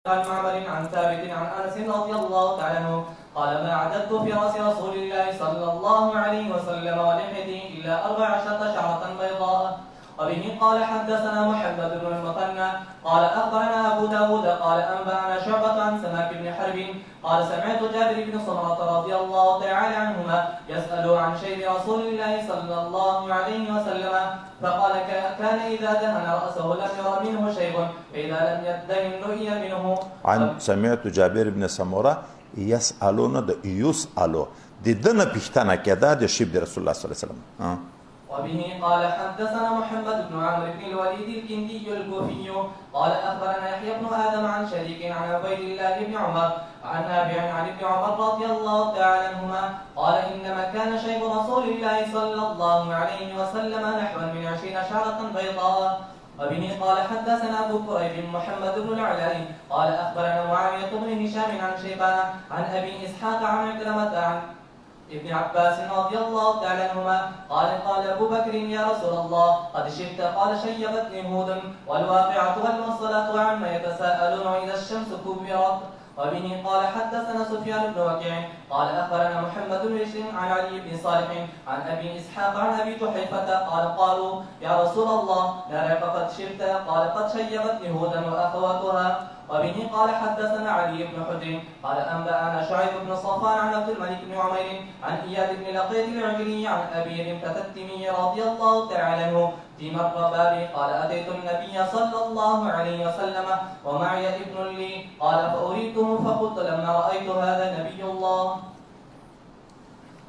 عن معمر عن ثابت عن انس رضي الله تعالى عنه قال ما عددت في راس رسول الله صلى الله عليه وسلم ولحيته الا 14 شعره بيضاء. وبه قال حدثنا محمد بن المثنى قال اخبرنا ابو داود قال انبانا شعبه عن سماك بن حرب قال سمعت جابر بن سمره رضي الله تعالى عنهما يسال عن شيب رسول الله صلى الله عليه وسلم فقال كان اذا دهن راسه لم ير منه شيء فاذا لم يدهن نهي منه. عن سمعت جابر بن سمره يسالون د يسالو د دنه پښتنه کېده د شیب د رسول الله صلی الله علیه وسلم. وبه قال حدثنا محمد بن عمرو بن الوليد الكندي الكوفي قال اخبرنا يحيى بن ادم عن شريك عن عبيد الله بن عمر عن نافع عن ابن عمر رضي الله تعالى عنهما قال انما كان شيب رسول الله صلى الله عليه وسلم نحو من 20 شعره بيضاء. وبه قال حدثنا ابو كريب محمد بن العلاء قال اخبرنا معاويه بن هشام عن شيبان عن ابي اسحاق عن عكرمه عن ابن عباس رضي الله تعالى عنهما قال ابو بكر يا رسول الله قد شبت قال شيبتني هود والواقعه والمرسلات وعما يتساءلون اذا الشمس كبرت. وبه قال حدثنا سفيان بن وكيع قال اخبرنا محمد بن بشر عن علي بن صالح عن ابي اسحاق عن ابي جحيفه قالوا يا رسول الله نراك قد شبت قال قد شيبتني هودا واخواتها. وبه قال حدثنا علي بن حجر قال انبانا شعيب بن صفوان عن عبد الملك بن عمير عن اياد بن لقيط العجلي عن ابي رمته التميمي رضي الله تعالى عنه في مر بابي قال اتيت النبي صلى الله عليه وسلم ومعي ابن لي قال فاريته فقلت لما رايت هذا نبي الله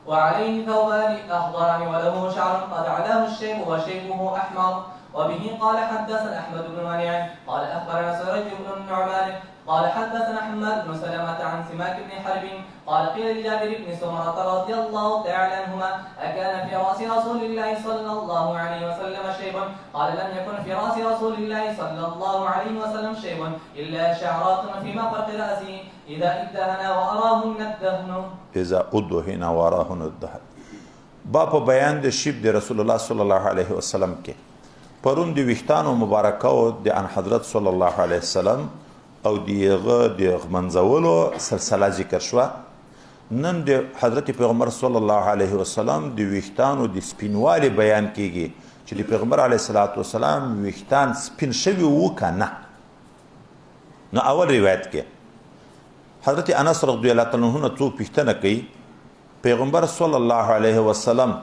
وعليه ثوبان اخضران وله شعر قد علاه الشيب وشيبه احمر. وبه قال حدثنا احمد بن منيع قال اخبرنا سريج بن النعمان قال حدثنا حماد بن سلمة عن سماك بن حرب قال قيل لجابر بن سمرة رضي الله تعالى عنهما أكان في رأس رسول الله صلى الله عليه وسلم شيب قال لم يكن في رأس رسول الله صلى الله عليه وسلم شيب إلا شعرات في مفرق رأسه إذا ادهن وأراهن الدهن. اذا ادهن وراهن الدهن. با په بیان د شیب د رسول الله صلی الله علیه وسلم کې پرون د ویښتانو مبارکاو د ان حضرت صلی الله علیه وسلم او دیغه د منځولو سلسله ذکر شوه. نن د حضرت پیغمبر صلی الله علیه وسلم د ویښتانو د سپینوالي بیان کیږي چې د پیغمبر علیه الصلاۃ والسلام ویښتان سپین شوي وو که نه. نو اول روایت کې حضرت انس رضی الله تعالی عنہ څو پوښتنه کوي پیغمبر صلی الله علیه وسلم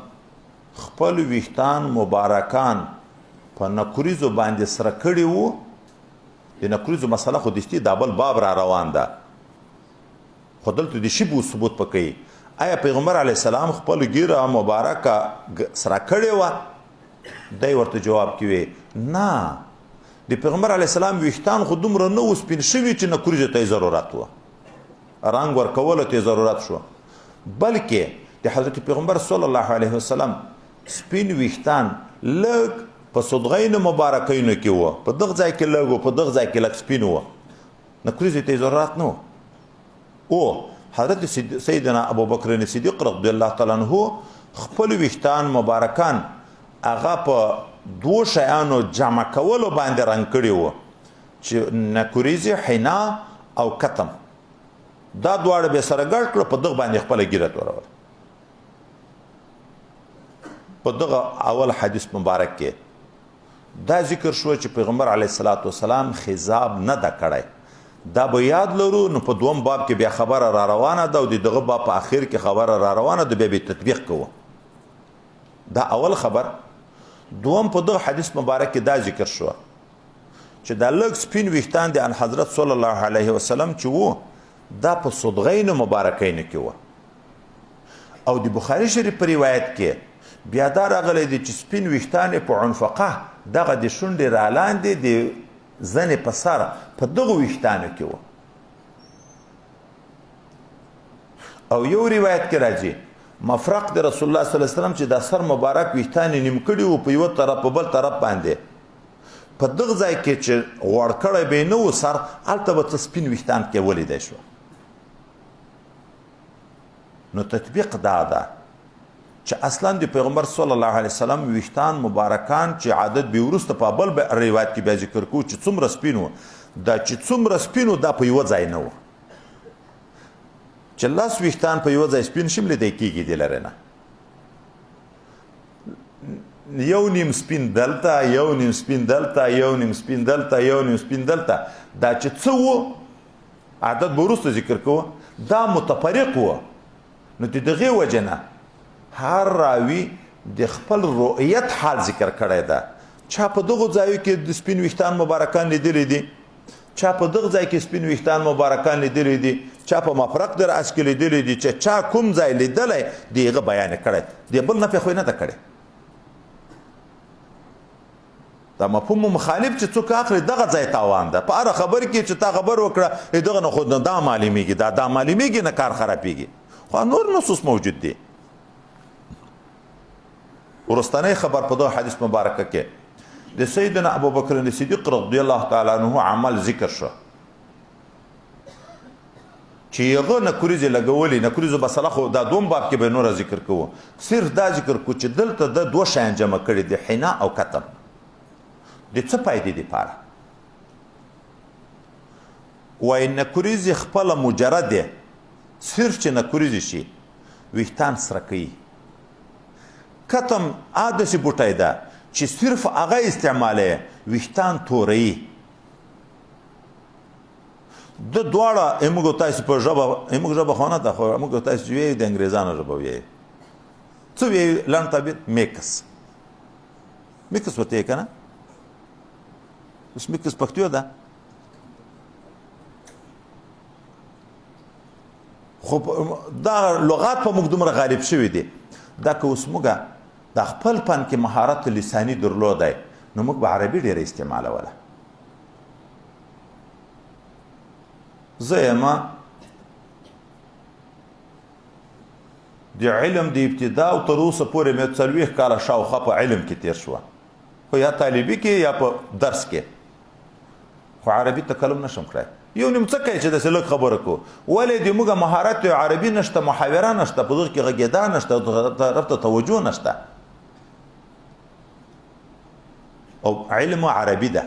خپل ویښتان مبارکان په نکریزو باندې سره کړي وو. د نکریزو مسله خو دستی دا بل باب را روان ده خو دلته د شیبو ثبوت پکوي. آیا پیغمبر علیه السلام خپل ګیره مبارکه سره کړې وه؟ دی ورته جواب کوي نه، د پیغمبر علیه السلام ویښتان خو دومره نه و سپین شوي چې نکریزو ته یې ضرورت وه، رنګ ورکولو ته یې ضرورت شوه، بلکې د حضرت پیغمبر صلی الله علیه وسلم سپین ویښتان لږ په صدغین مبارکینو کې وه، په دغه ځای کې لږ و، په دغه ځای کې لږ سپین وه، نکریزو ته یې ضرورت نه و. او حضرت سیدنا ابوبکر صدیق رضی الله تعالی عنہ خپل ویښتان مبارکان هغه په دوه شیانو جمع کولو باندې رنګ کړي وو چې نکریزې حنا او کتم دا دواړه به سره ګډ کړه، په دغه باندې خپله ګیره توروله. په دغه اول حدیث مبارک کې دا ذکر شو چې پیغمبر علیه الصلاۃ والسلام خضاب نه ده کړی. دا به یاد لرو. نو په دوم باب کې بیا خبره را روانه ده او د دغه باب په آخر کې خبره را روانه ده، بیا به تطبیق کوو. دا اول خبر. دوم په دغه حدیث مبارک کې دا ذکر شو چې دا لږ سپین ویښتان د ان حضرت صلی الله علیه وسلم چې وو دا په صدغین مبارکینو کې وو. او د بخاري شریف په روایت کې بیا دا راغلی دی چې سپین ویښتان په عنفقه دغه د شونډې را لاندې د زنې په سر په دغو ویښتانو کې وو. او یو روایت کې راځي مفرق د رسول الله صلی الله علیه وسلم چې د سر مبارک ویښتان یې نیم کړي وو په یوه طرف په بل طرف باندې، په دغه ځای کې چې غوړ کړی به یې نه و سر، هلته به څه سپین ویښتان کې ولیدی شو. نو تطبیق دا ده چې اصلا د پیغمبر صلی الله علیه وسلم ویښتان مبارکان چې عادت به وروسته په بل روایت کې بیا ذکر کوو چې څومره سپین و، دا چې څومره سپینو دا په یوه ځای نه و چې لس ویښتان په یوه ځای سپین شي لیدی کېږي دې لرې نه یو نیم سپین دلته یو نیم سپین دلته یو نیم سپین دلته یو نیم سپین دلته دا چې څه و عدد به وروسته ذکر کوو دا متفرق و نو د دغې وجې نه هر راوي د خپل رؤیت حال ذکر کړی ده چا په دغو ځایو کې د سپین ویښتان مبارکان لیدلی دي چا په دغه ځای کې سپین ویښتان مبارکان لیدلی دي چا په مفرق د رأس کې لیدلی دي چې چا کوم ځای لیدلی د هغه بیان یې کړی د بل نفی خو یې نه ده کړی دا مفهوم مخالف چې څوک اخلي دغه ځای تاوان ده په هره خبر کې چې تا خبر وکړه دغه نه خو دا معلومیږي دا معلومیږي نه کار خرابېږي خو نور نصوص موجود دي ورستنی خبر په دغه حدیث مبارکه کې د سیدنا ابوبکر صدیق رضی الله تعالی عنه عمل ذکر شو چې هغه نکریزې لګولې نکریزو مسله خو دا دوم باب کې به نور ذکر کوو صرف دا ذکر کو چې دلته د دوه شیان جمع کړي دي حنا او کتم د څه فایدې دپاره وایي نکریزې خپله مجرد دی صرف چې نکریزې شي ویښتان سره کوي کتم داسې بوټی ده چې صرف هغه استعمالی ویښتان توروي د دواړه موږ تاسو په ژبه موږ ژبه خو نه ده خو موږ تاسو ویې د انګریزانو ژبه ویې څه ویې لنډ تعبیر میکس ورته یې که نه اوس میکس پښتو ده خو دا لغات په موږ دومره غالب شوي دي دا که اوس موږ د خپل فن کې مهارت لساني درلودی نو موږ به عربي ډېره استعمالوله زه یم د علم د ابتدا او تر اوسه پورې مې 40 کاله شاوخوا په علم کې تېر شوه خو یا طالبي کې یا په درس کې خو عربي تکلم نشم کړی یو نیم څه کوي چې داسې لږ خبره کو ولې د موږ مهارت عربي نشته محاوره نشته په دغه کې غږېدا نشته طرف ته توجه نشته او علم عربي ده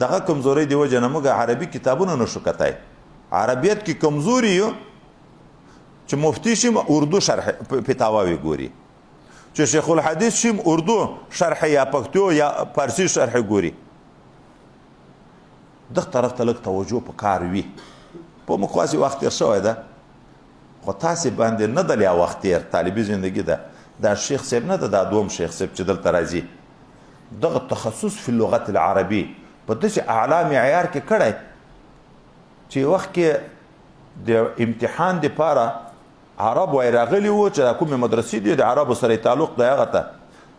دغه کمزوري دی وجه نه موږ عربي کتابونه نشو کتای عربیت کې کمزوري یو چې مفتی شیم اردو شرح فتاواوی ګوري چې شیخ الحدیث شیم اردو شرح یا پښتو یا فارسی شرح ګوري دغه طرف ته لږ توجه په کار وي په مخواصي وخت تېر شوی ده خو تاسې باندې نه ده لیا وخت تېر طالبي زندگی ده دا شیخ صاحب نه ده دا دوم شیخ صاحب چې دلته راځي دغه تخصص فی اللغت العربي په داسې اعلی معیار کې کړی چې وخت کې د امتحان دپاره عرب وای راغلي وو چې دا کومې مدرسې دي د عربو سره تعلق دی هغه ته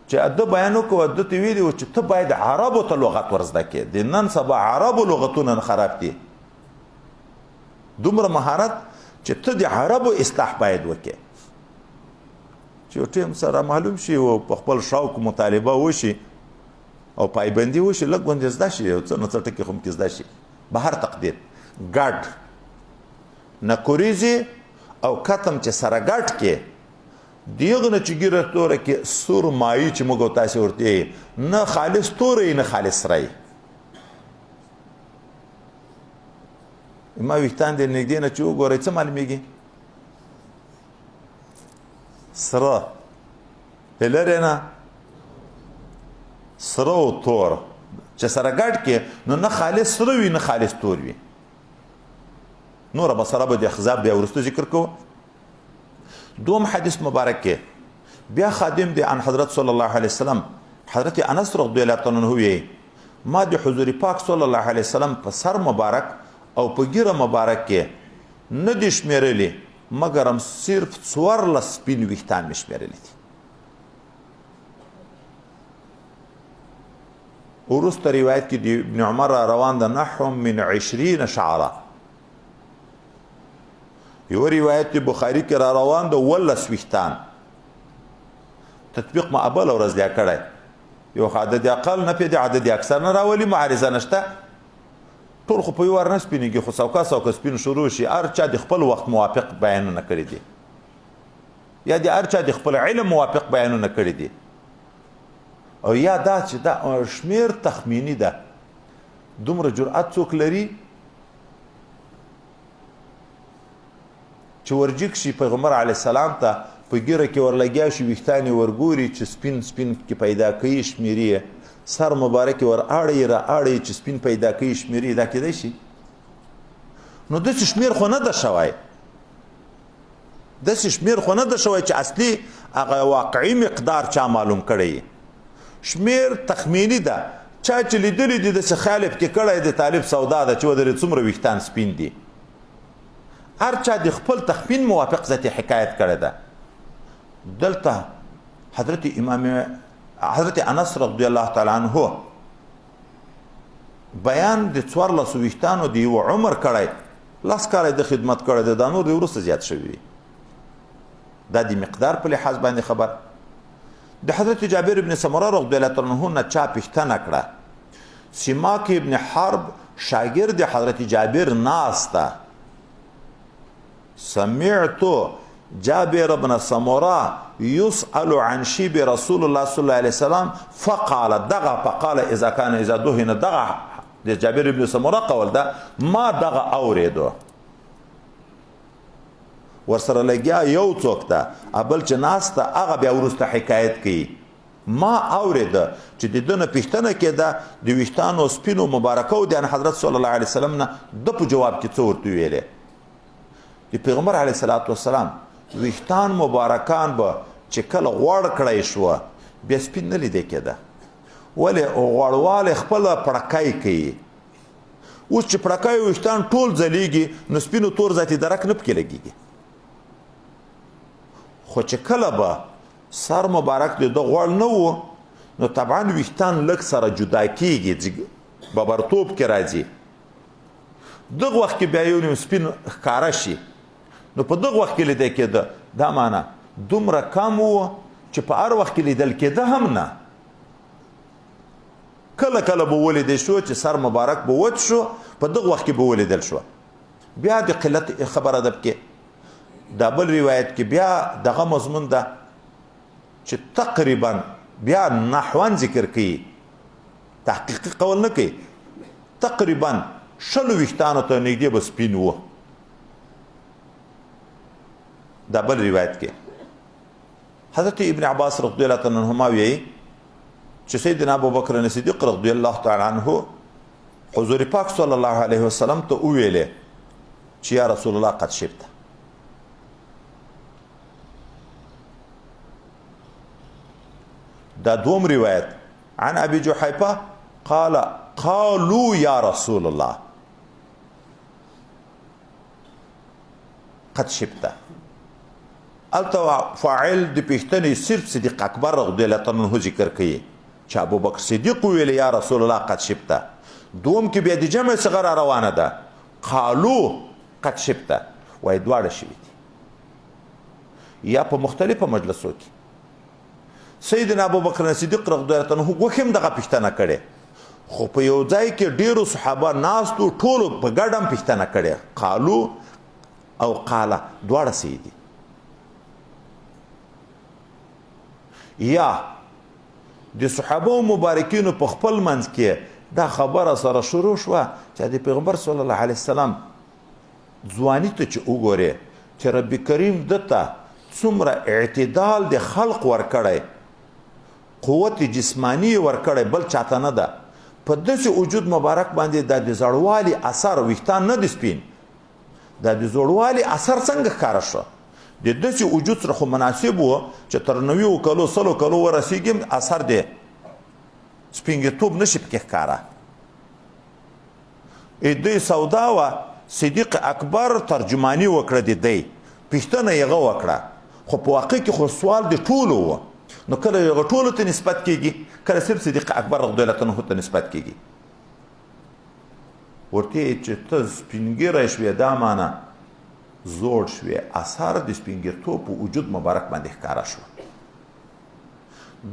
چې ده بیان وکړو ده ته ویلي وو چې ته باید عربو ته لغت ورزده کړې د نن سبا عربو لغتونه خراب دي دومره مهارت چې ته د عربو اصلاح باید وکړې چې یو ټیم سره معلوم شي او په خپل شوق مطالبه وشي او پایبندي وشي لږ غوندې زده شي یو څه نه څه ټکي خو هم کې زده شي به هر تقدیر ګډ نکریزې او کتم چې سره ګډ کې دیغه نه چې ګیره توره کې سور مایي چې موږ تاسې ورته نه خالص توره نه خالص رای ما ویښتان دې نږدې نه چې وګورئ څه معلومیږي سره لرې نه سره او تور چې سره ګډ کې نو نه خالص سره وي نه خالص تور وي نور به سره به د اخذاب بیا وروسته ذکر کوو دوم حدیث مبارک کې بیا خادم دی عن حضرت صلی الله علیه وسلم حضرت انس رضی الله تعالی عنہ وی ما د حضور پاک صلی الله علیه وسلم په سر مبارک او په ګیره مبارک کې نه دي شمیرلي مګر هم صرف 14 سپین ویښتان مې شمیرلي دي وروسته روایت کې د ابن عمر روان ده نحو من 20 شعره یو روایت بخاری کې را روان ده 18 ویښتان تطبیق ما ابل ورځ دی کړی یو عدد اقل نه پیدا عدد اکثر نه راولي معارضه نشته ټول خو په یو ور نه سپینېږي خو سوکا سپین شروع شي هر چا د خپل وخت موافق بیانونه کړي دي یا د هر چا د خپل علم موافق بیانونه کړي دي او یا دا چې دا شمیر تخمینی ده دومره جرأت څوک لري چې ورجیک شي پیغمبر علیه السلام ته په ګیره کې ورلګیا شي ویښتان یې ورګوري چې سپین سپین کې پیدا کوي شمیري سر مبارک ور اړي را اړي چې سپین پیدا کوي شمیري دا کېدای شي نو داسې شمیر خو نه ده شوی داسې شمیر خو نه ده شوی چې اصلي هغه واقعي مقدار چا معلوم کړی شمیر تخمینی ده چا چې لیدلی دي داسې خیال پکې کړی د طالب سودا ده چې ودرې څومره ویښتان سپین دي هر چا د خپل تخمین موافق ذاتي حکایت کړی ده دلته حضرت انس رضی الله تعالی عنه بیان د 14 ویښتانو د یو عمر کړی لاس کاله د خدمت کړی ده دا نور د وروسته زیات شوي دا د مقدار په لحاظ باندې خبر د حضرت جابر ابن سمره رضی الله عنه نه چا پښتنه کړه سماک ابن حرب شاګرد حضرت جابر ناسته سمعت جابر بن سمره يسأل عن شيب رسول الله صلى الله عليه وسلم فقال اذا دهن دغه د جابر ابن سمره قول ده ما دغه اوریدو ورسره لګیا یو څوک ده ابل چې ناسته هغه بیا ورسته حکایت کوي ما اورید چې د دنه پښتنه کې ده د ویښتانو سپینو مبارکو د حضرت صلی الله علیه وسلم نه د په جواب کې څه ورته ویلې د پیغمبر علیه الصلاۃ والسلام ویښتان مبارکان به چې کله غوړ کړی شو بیا سپین نه لیدې کېده ولې غوړوالی خپله پړکای کوي اوس چې پړکای ویښتان ټول ځلیږي نو سپینو تور ذاتي درک نه پکې لګېږي خو چې کله به سر مبارک د غوړ نه و نو طبعا ویښتان لږ سره جدا کېږي ببرتوب کې راځي دغه وخت کې بیا یو نیم سپین ښکاره شي نو په دغه وخت کې لیدل کېده دا معنی دومره کم و چې په هر وخت کې لیدل کېده هم نه کله کله به ولیدل شو چې سر مبارک به وچ شو په دغه وخت کې به ولیدل شو بیا د قلت خبره ده پکې دا بل روایت کې بیا دغه مضمون ده چې تقریبا بیا نحوان ذکر کوي تحقیقي قول نه کوي تقریبا 20 ویښتانو ته نږدې به سپین و دا بل روایت کې حضرت ابن عباس رضی الله تعالی عنهما وایي چې سیدنا ابوبکر صدیق رضی الله تعالی عنه حضور پاک صلی الله علیه وسلم ته ویلې چې یا رسول الله قد شبت دا دوم روایت عن ابي جحيفه قالوا يا رسول الله قد شبت التوا فاعل د پښتنې صرف صدیق اکبر رضی الله عنه ذکر کوي چې ابو بکر صدیق ویل یا رسول الله قد شبت دوم کې بیا د جمع صغرا روانه ده قالوا قد شبت وای دواړه شوي یا په مختلفو مجلسو کې سیدنا ابو بکر صدیق رضی الله عنه وخم دغه پښتنه کړي خو په یو ځای کې ډیرو صحابه ناستو ټولو په ګډم پښتنه کړي قالو او قاله دواړه سیدي یا د صحابه مبارکینو په خپل منځ کې دا خبره سره شروع شوه چې د پیغمبر صلی الله علیه وسلم ځواني ته چې وګورې چې رب کریم دته څومره اعتدال د خلق ورکړی قوت جسمانی ورکړی بل چاته نه ده په داسې وجود مبارک باندې د زړوالي اثر ویښتان نه د سپین د زړوالي اثر څنګه ښکاره شو د داسې وجود سره خو مناسب و چې تر 90 کلو 100 کلو ورسیږي اثر دی سپینګتوب نشي پکې ښکاره دوی سودا و صدیق اکبر ترجمانی وکړه د دی پښتنه یې وکړه خو په واقع کې خو سوال د ټولو و نو کله یو ټولو ته نسبت کیږي کله صرف صدیق اکبر رضی الله عنه ته نسبت کیږي ورته چې ته سپینګیری شوې دا معنی زوړ شوې اثر د سپینګرتوب په وجود مبارک باندې ښکاره شو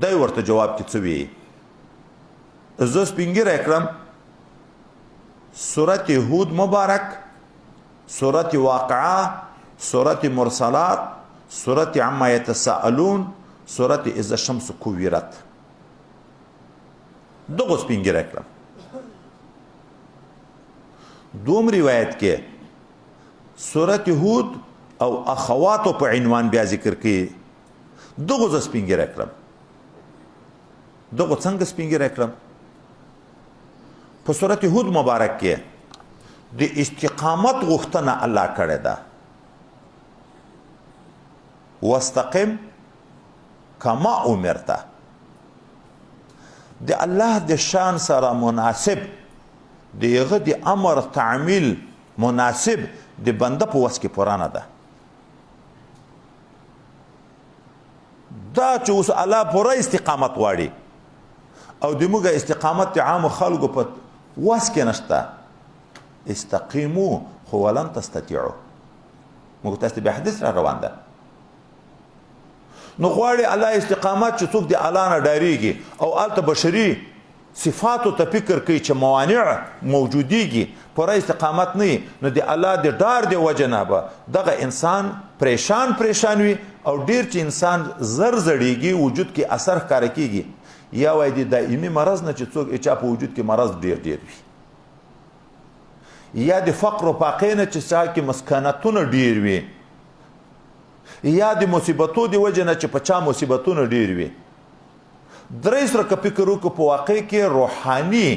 دی ورته جواب کې څه وی زه سپینګیری کړم سورت هود مبارک سورت واقعه سورت مرسلات سورت عما يتساءلون سورت اذا الشمس كورت دغه سپینګیری کړم دوم روایت کې سورت هود او اخواتو په عنوان بیا ذکر کوي دغه ز سپینګر اکرم دغه څنګه سپینګر اکرم په سورت هود مبارک کې د استقامت غوښتنه الله کړې ده واستقم کما امرته د الله د شان سره مناسب دغه د امر تعمیل مناسب د بنده په وس کې پورانه ده دا چې اوس الله پوره استقامت غواړي او د موږ استقامت عام خلکو په وس کې نشته استقیموا خو ولن تستطيعوا موږ تاسو به حدیث را روان ده نو غواړي الله استقامت چې څوک د الله نه ډاریږي او الته بشري صفاتو ته فکر کوي چې موانع موجوديږي پوره استقامت نه نو د الله د ډار د وجه نه به دغه انسان پریشان وي او ډیر چې انسان زر زړیږي وجود کې اثر ښکار کیږي یا وای د دایمي مرض نه چې څوک اچا په وجود کې مرض ډیر وي یا د فقر او فاقې نه چې څا کې مسکنتونه ډیر وي یا د مصیبتو د وجه نه چې په چا مصیبتونه ډیر وي درې سره که فکر وکړو په واقع کې روحاني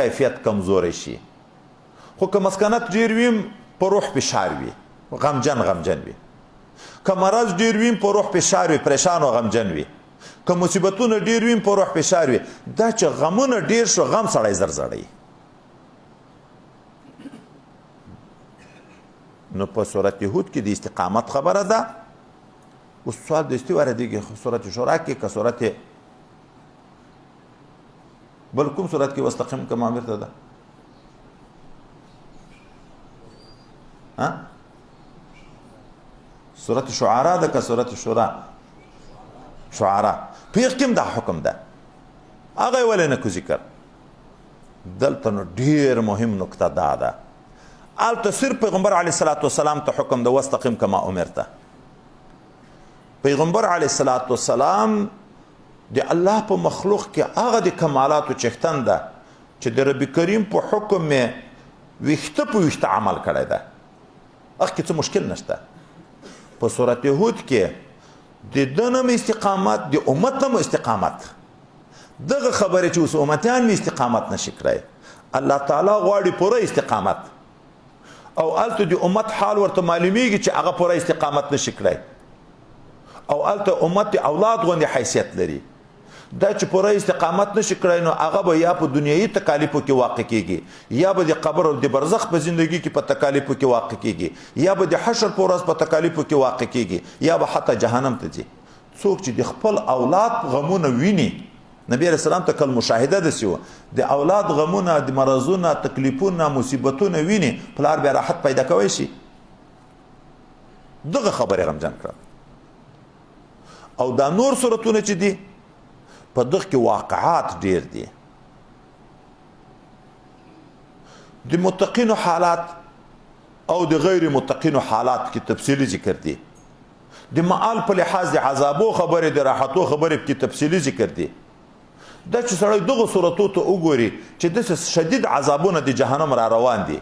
کیفیت کمزوري شي خو که مسکنت ډیر وي په روح فشار وي غمجن وي که مرض ډیر وي په روح فشار وي پریشان او غمجن وي که مصیبتونه ډیر وي په روح فشار وي دا چې غمونه ډیر شو غم سړی زر زړی نو په سورت هود کې د استقامت خبره ده اوس سوال د استواره دیږي سورت شورا کې که سورت بل کوم سورت کې واستقم کما امرته ده سورت شعراء ده که سورت شورا شعراء پیغ کم دا حکم ده هغه ولې نه کو ذکر دلته نو ډیر مهم نکته ده البته صرف پیغمبر علیه السلام ته حکم ده واستقم کما امرته پیغمبر علیه السلام د الله په مخلوق کې هغه د کمالاتو چښتن ده چې د رب کریم په حکم ویښته په ویښته عمل کړی ده هغه کې څه مشکل نشته په سورت هود کې د دنم استقامت د امت نم استقامت دغه خبره چې اوس امتیان می استقامت نشي کړی الله تعالی غواړي پوره استقامت او الته د امت حال ورته معلومیږي چې هغه پوره استقامت نشي کړی او الته امت اولاد غوندي حیثیت لري دا چې پوره استقامت نشي کړی نو هغه به یا په دنیوي تکالیفو کې واقع کیږي یا به د قبر او د برزخ په ژوندۍ کې په تکالیفو کې واقع کیږي یا به د حشر په ورځ په تکالیفو کې واقع کیږي یا به حتی جهنم ته ځي څوک چې د خپل اولاد غمونه ویني نبی رسول الله ته کل مشاهده دسیو د اولاد غمونه د مرزونه تکلیفونه مصیبتونه ویني پلار به راحت پیدا کوي شي دغه خبره غمجن کړه او دا نور صورتونه چې دي په دغه کې واقعات ډیر دي د متقینو حالات او د غیر متقینو حالات کې تفصیلی ذکر دي د معال په لحاظ د عذابو خبره د راحتو خبره کې تفصیلی ذکر دي دا چې سړی دغه صورتو ته وګوري چې د شدید عذابونه د جهنم را روان دي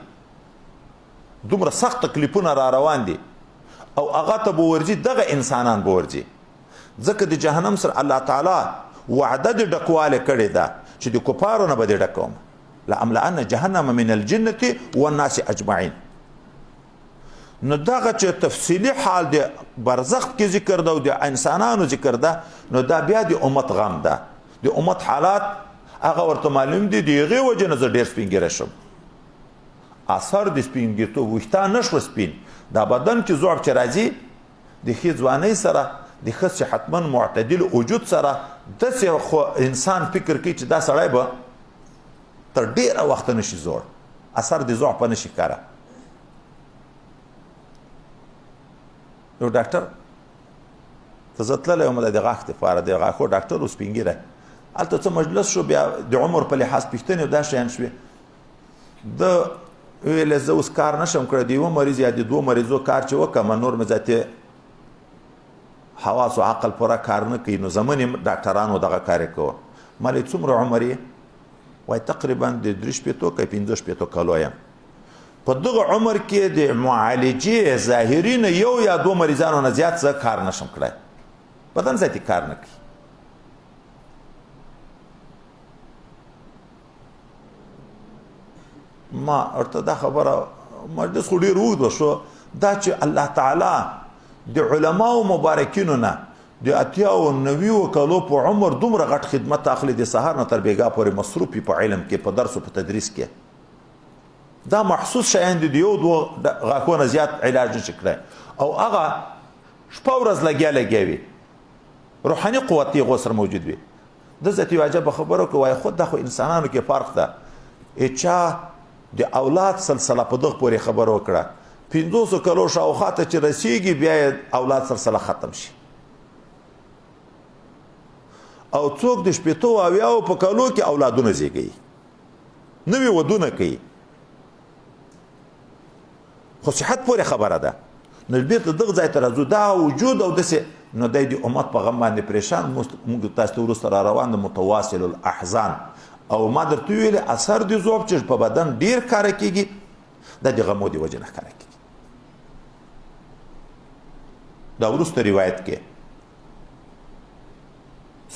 دومره سخت تکلیفونه را روان دي او هغه ته به ورځي دغه انسانان به ورځي ځکه د جهنم سره الله تعالی وعده د ډکواله کړې ده چې د کفارو نه به د ډکوم لأملأن جهنم من الجنة والناس اجمعين نو دغه چې تفصیلی حال د برزخ کې ذکر ده او د انسانانو ذکر ده نو دا بیا د امت غم ده د امت حالات هغه ورته معلوم دي دغه وجه نه ډیر سپینګره شم اثر د سپینګیتو وښتا نشو سپین دا بدن کې ضعف چې راځي د ښې ځوانۍ سره د ښه صحتمند معتدل وجود سره داسې خو انسان فکر کوي چې دا سړی به تر ډیره وخته نشي زوړ اثر د ضعف نشي کاره یو ډاکټر ته زه تللی وم د غاښ دپاره د غاښو ډاکټر و سپین ږیری هلته څه مجلس شو بیا د عمر په لحاظ پوښتنې او دا شیان شوې ده ویلې زه اوس کار نشم کړی د یوه مریض یا د دوه مریضو کار چې وکړم نور مې ذاتې حواس او عقل پوره کار نه کوي نو زمون ډاکټرانو دغه کار یې کوه ما ویل څومره عمر یې وایي تقریبا د 3 شپېتو که 5 شپېتو کالو یم په دغه عمر کې د معالجې ظاهري نه یو یا دوه مریضانو نه زیات زه کار نشم کړی بدن ذاتي کار نه کوي ما ورته دا خبره مجلس خو ډېر اوږد وشو دا چې الله تعالی د علماو مبارکینو نه د 80 او 90 کالو په عمر دومره غټ خدمت اخلي د سهار نه تر بیګا پورې مصروف په علم کې په درس او په تدریس کې دا محسوس شیان دي یو دوه غاښونه زیات علاج نشي کړی او هغه شپه ورځ لګیا وي روحاني قوت یې غوسر موجود وي د ذاتي واجب خبرو کې وای خود د خو انسانانو کې فرق ده اچا د اولاد سلسله په دغه پورې خبرو کړه 500 کلو شاوخاته چې رسیږي بیا اولاد سلسله ختم شي او څوک د شپېتو اویاو په کلو کې اولادونه زیږي نوې ودونه کوي خو صحت پورې خبره ده نو بیرته دغه ځای ته راځو دا وجود او داسې نو دی د امت په غم باندې پریشان موږ تاسو ته وروسته را روان د متواصل الاحزان او ما درته ویلې اثر د ذوب چې په بدن ډیر کار کیږي دا د غمو د وجې نه کار کیږي دا وروسته روایت کې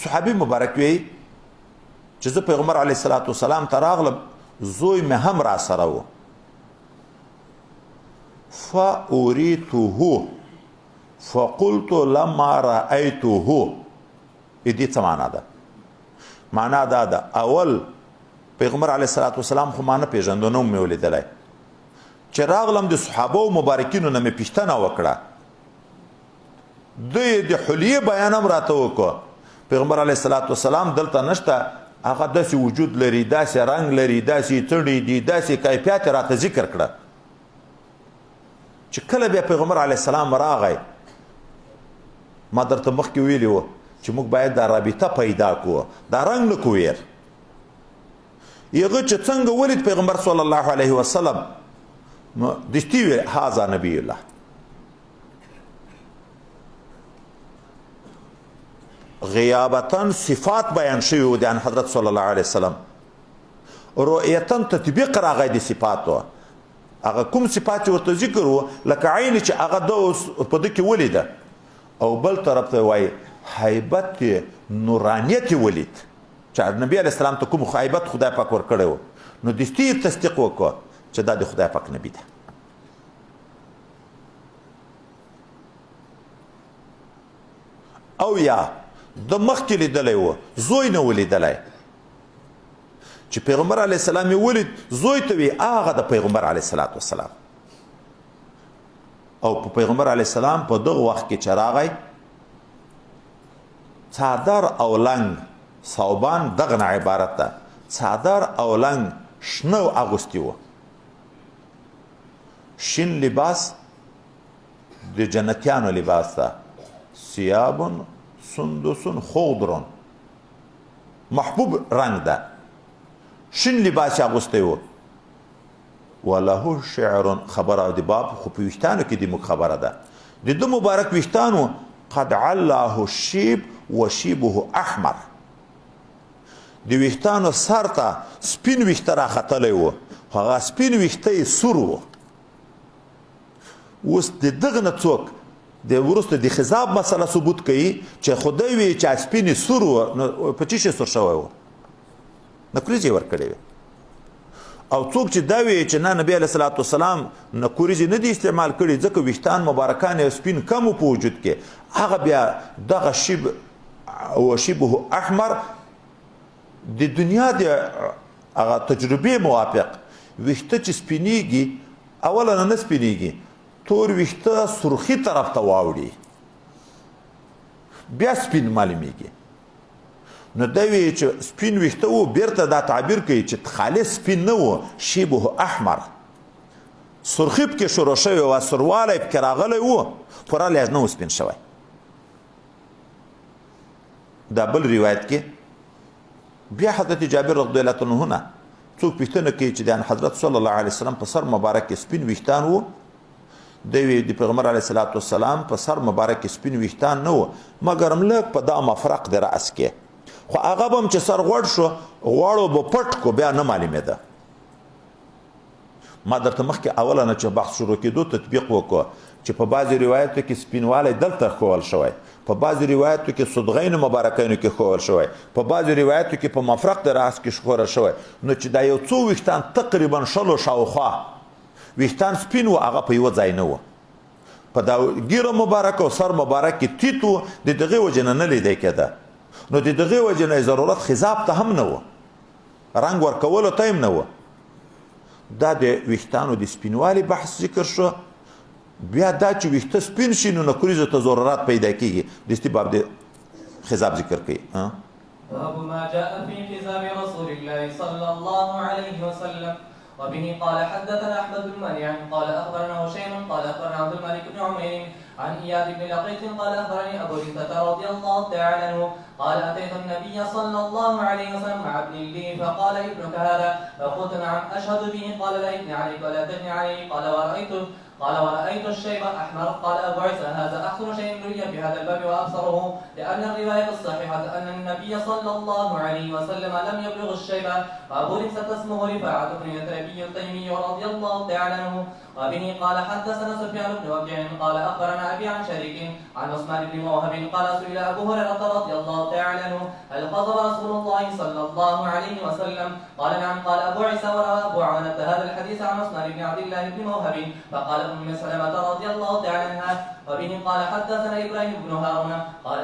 صحابي مبارک وی چې زه پیغمبر علیه الصلاة والسلام ته راغلم زوی مې هم را سره و فأريته فقلت لما رأيته دې څه معنا ده معنا دا ده اول پیغمبر علیه الصلاة والسلام خو ما نه پېژندو نه مې ولیدلی چې راغلم د صحابو مبارکینو نه مې پوښتنه وکړه دوی د حلیې بیان هم راته وکړه پیغمبر علیه الصلاة والسلام دلته نشته هغه داسې وجود لري داسې رنګ لري داسې څړي دي داسې کیفیت راته ذکر کړه چې کله بیا پیغمبر علیه السلام راغی ما درته مخکې ویلي وو چې موږ باید دا رابطه پیدا کړو دا رنګ نه کویر یغه چې څنګه ولید پیغمبر صلی الله علیه وسلم دشتي وی هاذا نبی الله غیابتن صفات بیان شوی د حضرت صلی الله علیه وسلم رؤیتن تطبیق راغی د صفاتو هغه کوم صفات ورته ذکر وو لکه عین چې هغه د په دې کې ولیده او بل طرف ته وای هیبت نورانیت ولید چې نبی علیه السلام ته کوم هیبت خدای پاک ورکړی و نو دستي تصدیق وکړه چې دا د خدای پاک نبی ده او یا د مخکې لیدلی و زوی نه ولیدلی چې پیغمبر علیه السلام یې ولید زوی ته وی هغه د پیغمبر علیه السلام او په پیغمبر علیه السلام په دغه وخت کې چې راغی څادر او لنګ صوبان دغه نه عبارت ده څادر او لنګ شنه اغوستی و شین لباس د جنتیانو لباس ده ثياب سندس خضر محبوب رنگ ده شین لباس اغوستی و وله شعر خبره د باب خو په ویښتانو کې د موږ خبره ده د ده مبارک ویښتانو قد علاه الشیب وشیبه احمر د ویښتانو سر ته سپین ویښته راختلی و هغه سپین ویښته یې سور و اوس د دغه نه څوک د وروسته د خضاب مسله ثبوت کوي چې خدای وی چې سپین سور و په چی شي سور شوی و نکریزې ورکړی وي او څوک چې دا وی چې نه نبی علیه الصلاة والسلام نکریزې نه دي استعمال کړي ځکه ویښتان مبارکان سپین کم په وجود کې هغه بیا دغه شیب او شیبه احمر د دنیا د هغه تجربې موافق ویښته چې سپینیږي اولا نه سپینیږي تور ویښته سرخي طرف ته واوړي بیا سپین معلومیږي نو دا وی چې سپین ویښته و بیرته دا تعبیر کوي چې خالص سپین نه و شیبه احمر سرخی پکې شروع شوی و سروالی پکې راغلی و پوره لیاز نه و سپین شوی دا بل روایت کې بیا حضرت جابر رضی الله عنه نه څوک پوښتنه کوي چې د حضرت صلی الله علیه وسلم په سر مبارک کې سپین ویښتان و دوی د پیغمبر علیه الصلاة والسلام په سر مبارک کې سپین ویښتان نه و مګر لږ په دا مفرق د رأس کې خو هغه به هم چې سر غوړ شو غواړو به پټ کو بیا نه معلومېده ما درته مخکې اوله نه چې بحث شروع کېدو تطبیق وکړو چې په بعضې روایتو کې سپینوالی دلته ښوول شوی، په بعضې روایتو کې صدغین مبارکینو کې ښوول شوی، په بعضې روایتو کې په مفرق د راس کې ښوول شوی. نو چې دا یو څو ویښتان تقریبا شلو شاوخوا ویښتان سپین و، هغه په یوه ځای نه و. په دا ګیره مبارک او سر مبارک کې تیت و، د دغې وجې نه نه لیدی کېده. نو د دغې وجې نه ضرورت خضاب ته هم نه و، رنګ ورکولو ته هم نه و. دا د ویښتانو د سپینوالي بحث ذکر شو. بیا دا چې ویښته سپین شي نو نکریزو ته ضرورت پیدا کېږي، دستي باب د خضاب ذکر کوي. باب ما جاء في خضاب رسول الله صلى الله عليه وسلم. وبه قال حدثنا احمد بن منيع قال اخبرنا هشيم قال اخبرنا عبد الملك بن عمير عن اياد بن لقيط قال اخبرني ابو رفعه رضي الله تعالى عنه قال اتيت النبي صلى الله عليه وسلم مع ابن لي فقال ابنك هذا؟ فقلت نعم اشهد به. قال لا ابني عليك ولا تبني عليه. قال ورأيت الشيب أحمر. قال أبو عيسى هذا أحسن شيء روي في هذا الباب وأبصره، لأن الرواية الصحيحة أن النبي صلى الله عليه وسلم لم يبلغ الشيب. وأبو رفعة اسمه رفاعة بن يثربي التيمي رضي الله تعالى عنه. وبه قال حدثنا سفيان بن وكيع قال أخبرنا أبي عن شريك عن عثمان بن موهب قال سئل أبو هريرة رضي الله تعالى عنه هل خطب رسول الله صلى الله عليه وسلم؟ قال نعم. قال أبو عيسى وروى أبو عوانة هذا الحديث عن عثمان بن عبد الله بن موهب. فقال أم سلمة رضي الله تعالى عنها. وبه قال حدثنا إبراهيم بن هارون قال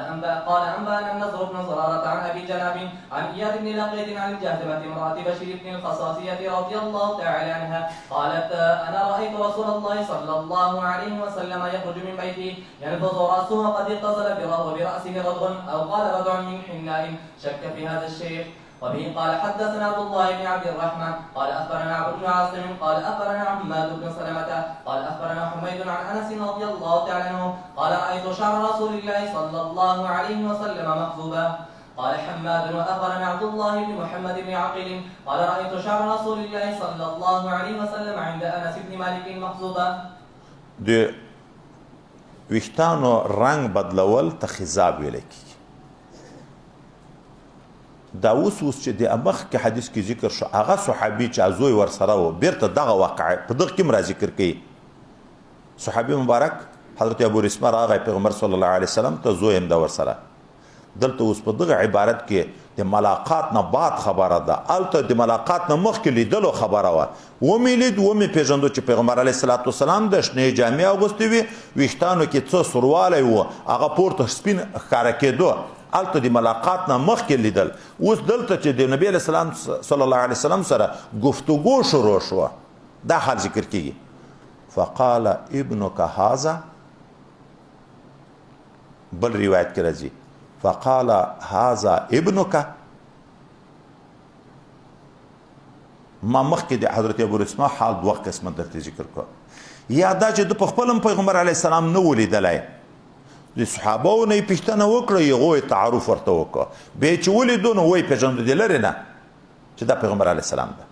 أنبأنا النضر بن زرارة عن أبي جناب عن إياد بن لقيط عن الجهدمة امرأة بشير بن الخصاصية رضي الله تعالى عنها قالت أنا رأيت رسول الله صلى الله عليه وسلم يخرج من بيته ينفض رأسه وقد اتصل برأسه رضغ أو قال رضع من حناء. شك في هذا الشيخ. وبه قال حدثنا عبد الله بن عبد الرحمن قال اخبرنا عبد بن عاصم قال اخبرنا حماد بن سلمة قال اخبرنا حميد عن انس رضي الله تعالى عنه قال رايت شعر رسول الله صلى الله عليه وسلم مخضوبا. قال حماد واخبرنا عبد الله بن محمد بن عقيل قال رايت شعر رسول الله صلى الله عليه وسلم عند انس بن مالك مخضوبا. د ویښتانو رنگ بدلول ته خضاب ویل کیږي. دا اوس چې د مخ کې حدیث کې ذکر شو هغه صحابي چې زوی ورسره و بیرته دغه واقعه په دغه کې را ذکر کوي. صحابي مبارک حضرت ابو رسمه راغی پیغمبر صلی الله علیه وسلم ته زوی هم دا ورسره. دلته اوس په دغه عبارت کې د ملاقات نه بعد خبره ده، البته د ملاقات نه مخکې لیدلو خبره وه. ومې لید ومې پېژندو چې پیغمبر علیه الصلاة والسلام د شنې جامې اغوستې وې، ویښتانو کې څه سوروالی و، هغه پورته سپین ښکاره کېدو. البته د ملاقات نه مخکې لیدل. اوس دلته چې د نبی علیه السلام صلی الله علیه وسلم سره گفتگو شروع شوه دا حال ذکر کېږي. فقال ابنک هذا، بل روایت کې راځي فقال هذا ابنک. ما مخکې د حضرت ابو رسمه حال دوه قسمه درته ذکر کړ. یا دا چې د په خپل پیغمبر علیه السلام نه ولیدلی، د صحابو نه یې پوښتنه وکړه، هغوی تعارف ورته وکړه، بیا چې ولیدو نو وایي پېژندو د لرې نه چې دا پیغمبر علیه السلام ده.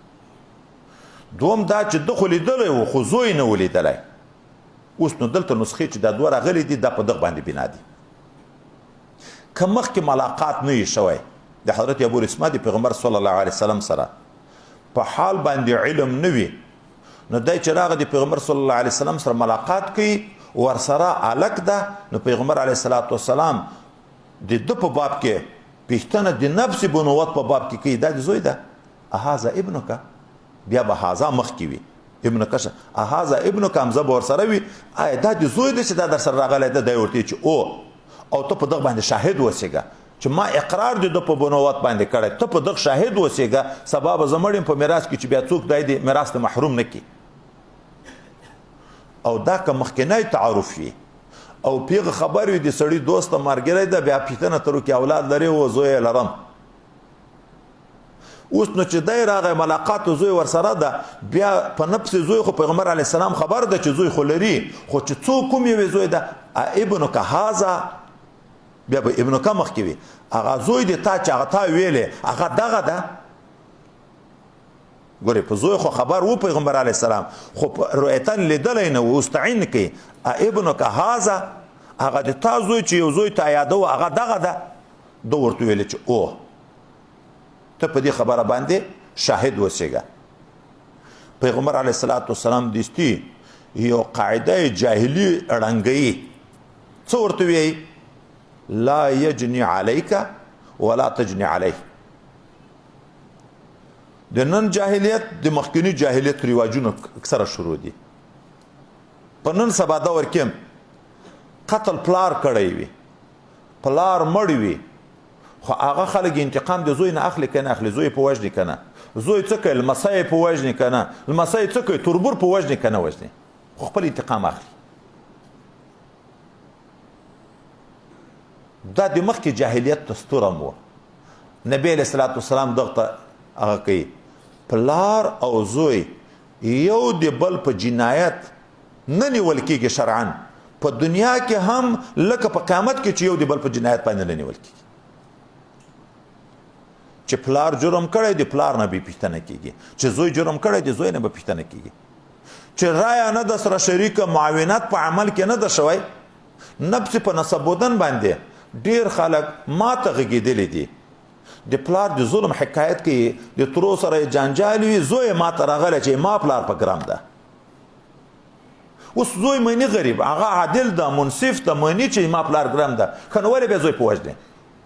دوم دا چې ده خو لیدلی و خو زوی نه ولیدلی. اوس نو دلته نسخې چې دا دوه راغلي دي دا په دغه باندې بنا دي. که مخکې ملاقات نه وي شوی د حضرت ابو رسمه د پیغمبر صلی الله علیه وسلم سره په حال باندې علم نه وي، نو دی چې راغی د پیغمبر صلی الله علیه وسلم سره ملاقات کوي ورسره الک ده، نو پیغمبر علیه الصلاة والسلام د ده په باب کې پوښتنه د نفس بنوت په باب کې کوي، دا د زوی ده. اهذا ابنک، بیا به هذا مخکې وي، ابنک اهذا ابنک همزه به ورسره وي. آیا دا د زوی دی چې دا در سره راغلی ده؟ دی ورته چې او ته په دغه باندې شاهد اوسېږه چې ما اقرار د ده په بنوت باندې کړی، ته په دغه شاهد اوسېږه، سبا به زه مړ یم په میراث کې چې بیا څوک دی د میراث ته محروم نه کړي. او دا که مخکنی تعارف وي او پیغه خبر وي د سړي دوست مارګری ده، بیا پوښتنه تر وکړي اولاد لري و زوی یې لرم. اوس نو چې دی راغی ملاقات و زوی ورسره ده، بیا په نفس زوی خو پیغمبر علیه السلام خبر ده چې زوی خو لري، خو چې څوک کوم یوې زوی ده ابنک هذا، بیا به ابنک مخکې وي. هغه زوی د تا چې هغه تا ویلې هغه دغه ده. ګورې په زوی خو خبر و پیغمبر علیه السلام، خو رؤیتن لیدلی نه و، استعین کوي ابنک هذا، هغه د تا زوی چې یو زوی تا یاده و هغه دغه ده. ده ورته ویلې چې ته په دې خبره باندې شاهد اوسېږه. پیغمبر علیه السلام دستی یو قاعده جاهلی ړنګوي څه ورته وایي لا یجني علیک ولا تجني علیه د نن جاهلیت د مخکنی جاهلیت رواجونه اکثره شروع دي په نن سبا دور کې قتل پلار کړی وي پلار مړ وي خو هغه خلک انتقام د زوی نه اخلي کنه اخلي زوی په وجني کنه زوی څه کوي لمسی په وجني کنه لمسی څه کوي تربور په وجني کنه وجني خو خپل انتقام اخلي دا د مخکې جاهلیت دستور هم و نبی علیه الصلاة والسلام دغه هغه کوي پلار او زوی یو د بل په جنایت نه نیول کېږي شرعا په دنیا کې هم لکه په قیامت کې چې یو د بل په جنایت باندې نه نیول کېږي چې پلار جرم کړی د پلار نه به پوښتنه کېږي چې زوی جرم کړی د زوی نه به پوښتنه کېږي چې رایه نه د سره شریکه معاونت په عمل کې نه ده شوی نفس په نسبودن باندې ډیر خلک ماته غږېدلی دي د پلار د ظلم حکایت کوي د ترو سره جانجال وي زوی ماته راغلی چې ما پلار په ګرام ده اوس زوی مني غریب هغه عادل ده منصف ده مني چې ما پلار ګرام ده که نو ولې بیا زوی په وجنې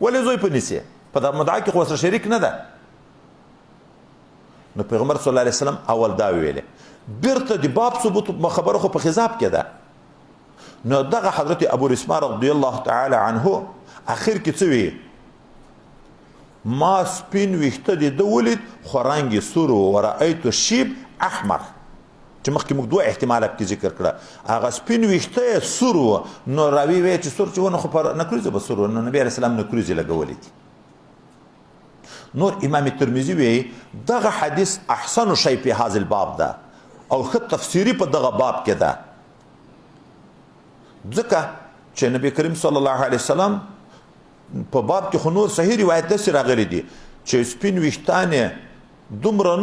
ولې زوی په نیسې په دا مدعا کې خو سره شریک نه ده نو پیغمبر صلی الله علیه وسلم اول دا ویلې بیرته د باب ثبوت خبره خو په خضاب کې ده نو دغه حضرت ابو رسما رضی الله تعالی عنه اخر کې څه وی ما سپین ویښته د ده ولید خو رنګ یې سور و ورأیت الشیب احمر چې مخکې موږ دوه احتمالات کې ذکر کړه هغه سپین ویښته یې سور و نو راوي وایي چې سور چې ونه خو پر نکریزه به سور و نو نبي علیه السلام نکریزې لګولې دي نور امام ترمذي وایي دغه حدیث احسن شی په هذا الباب ده او ښه تفسیري په دغه باب کې ده ځکه چې نبی کریم صلی الله علیه وسلم په باب کې خو نور صحیح روایت داسې راغلی دي چې سپین ویښتان یې دومره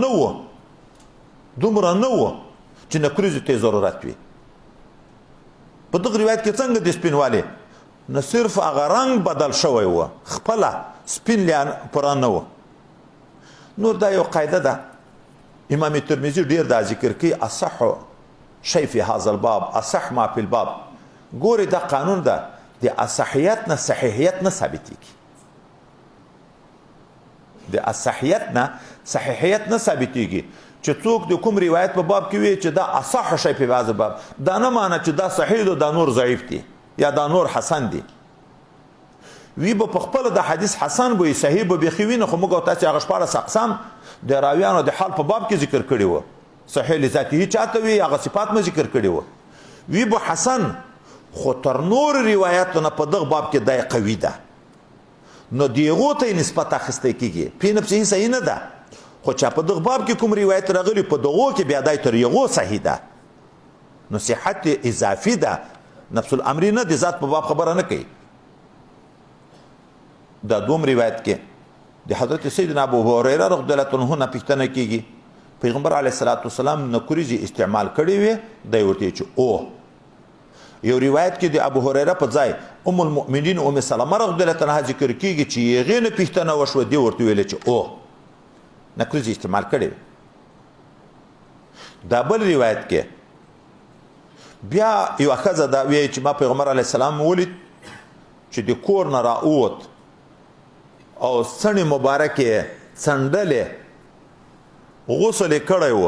نه و چې نکریزو ته ضرورت وي په دغه روایت کې څنګه د سپینوالي نه صرف هغه رنګ بدل شوی و خپله سپین لیان پوره نه و نور دا یو قاعده ده امام ترمذي ډیر دا ذکر کوي اصح شی فی هذا الباب اصح ما فی الباب ګوري دا قانون ده د اصحیت نه صحیحیت نه ثابتېږي د اصحیت نه صحیحیت نه ثابتېږي چې څوک د کوم روایت په باب کې وي چې دا اصح شی په هذا الباب دا نه معنی چې دا صحیح ده دا نور ضعیف دي یا دا نور حسن دي وی به په خپل د حدیث حسن به صحیح به بخوي نه خو موږ تاسو هغه شپاره اقسام د راویانو د حال په باب کې ذکر کړی و صحیح لذاته چاته وی هغه صفات مې ذکر کړی و وی به حسن خو تر نور روایتونه په دغه باب کې دای قوي ده نو دیغه ته نسبت اخیسته کیږي په نفسه صحیح نه ده خو چې په دغه باب کې کوم روایت راغلی په دغه کې بیا دای تر یغه صحیح ده نو صحت اضافي ده نفس الامر نه د ذات په باب خبره نه کوي دا دوم روایت کې د حضرت سیدنا ابو هريره رضی الله عنه نه پښتنه کیږي پیغمبر علیه الصلاۃ والسلام نکریزي استعمال کړی وي د ورته چې او یو روایت کې د ابو هريره په ځای ام المؤمنین ام سلمہ رضی الله عنها ذکر کیږي چې یې نه پښتنه وشو دی ورته ویل چې او نکریزي استعمال کړی دا بل روایت کې بیا یو خزه دا وی چې ما پیغمبر علیه السلام ولید چې د کور نه راووت او سنې مبارکه څنډلې غسل کړی و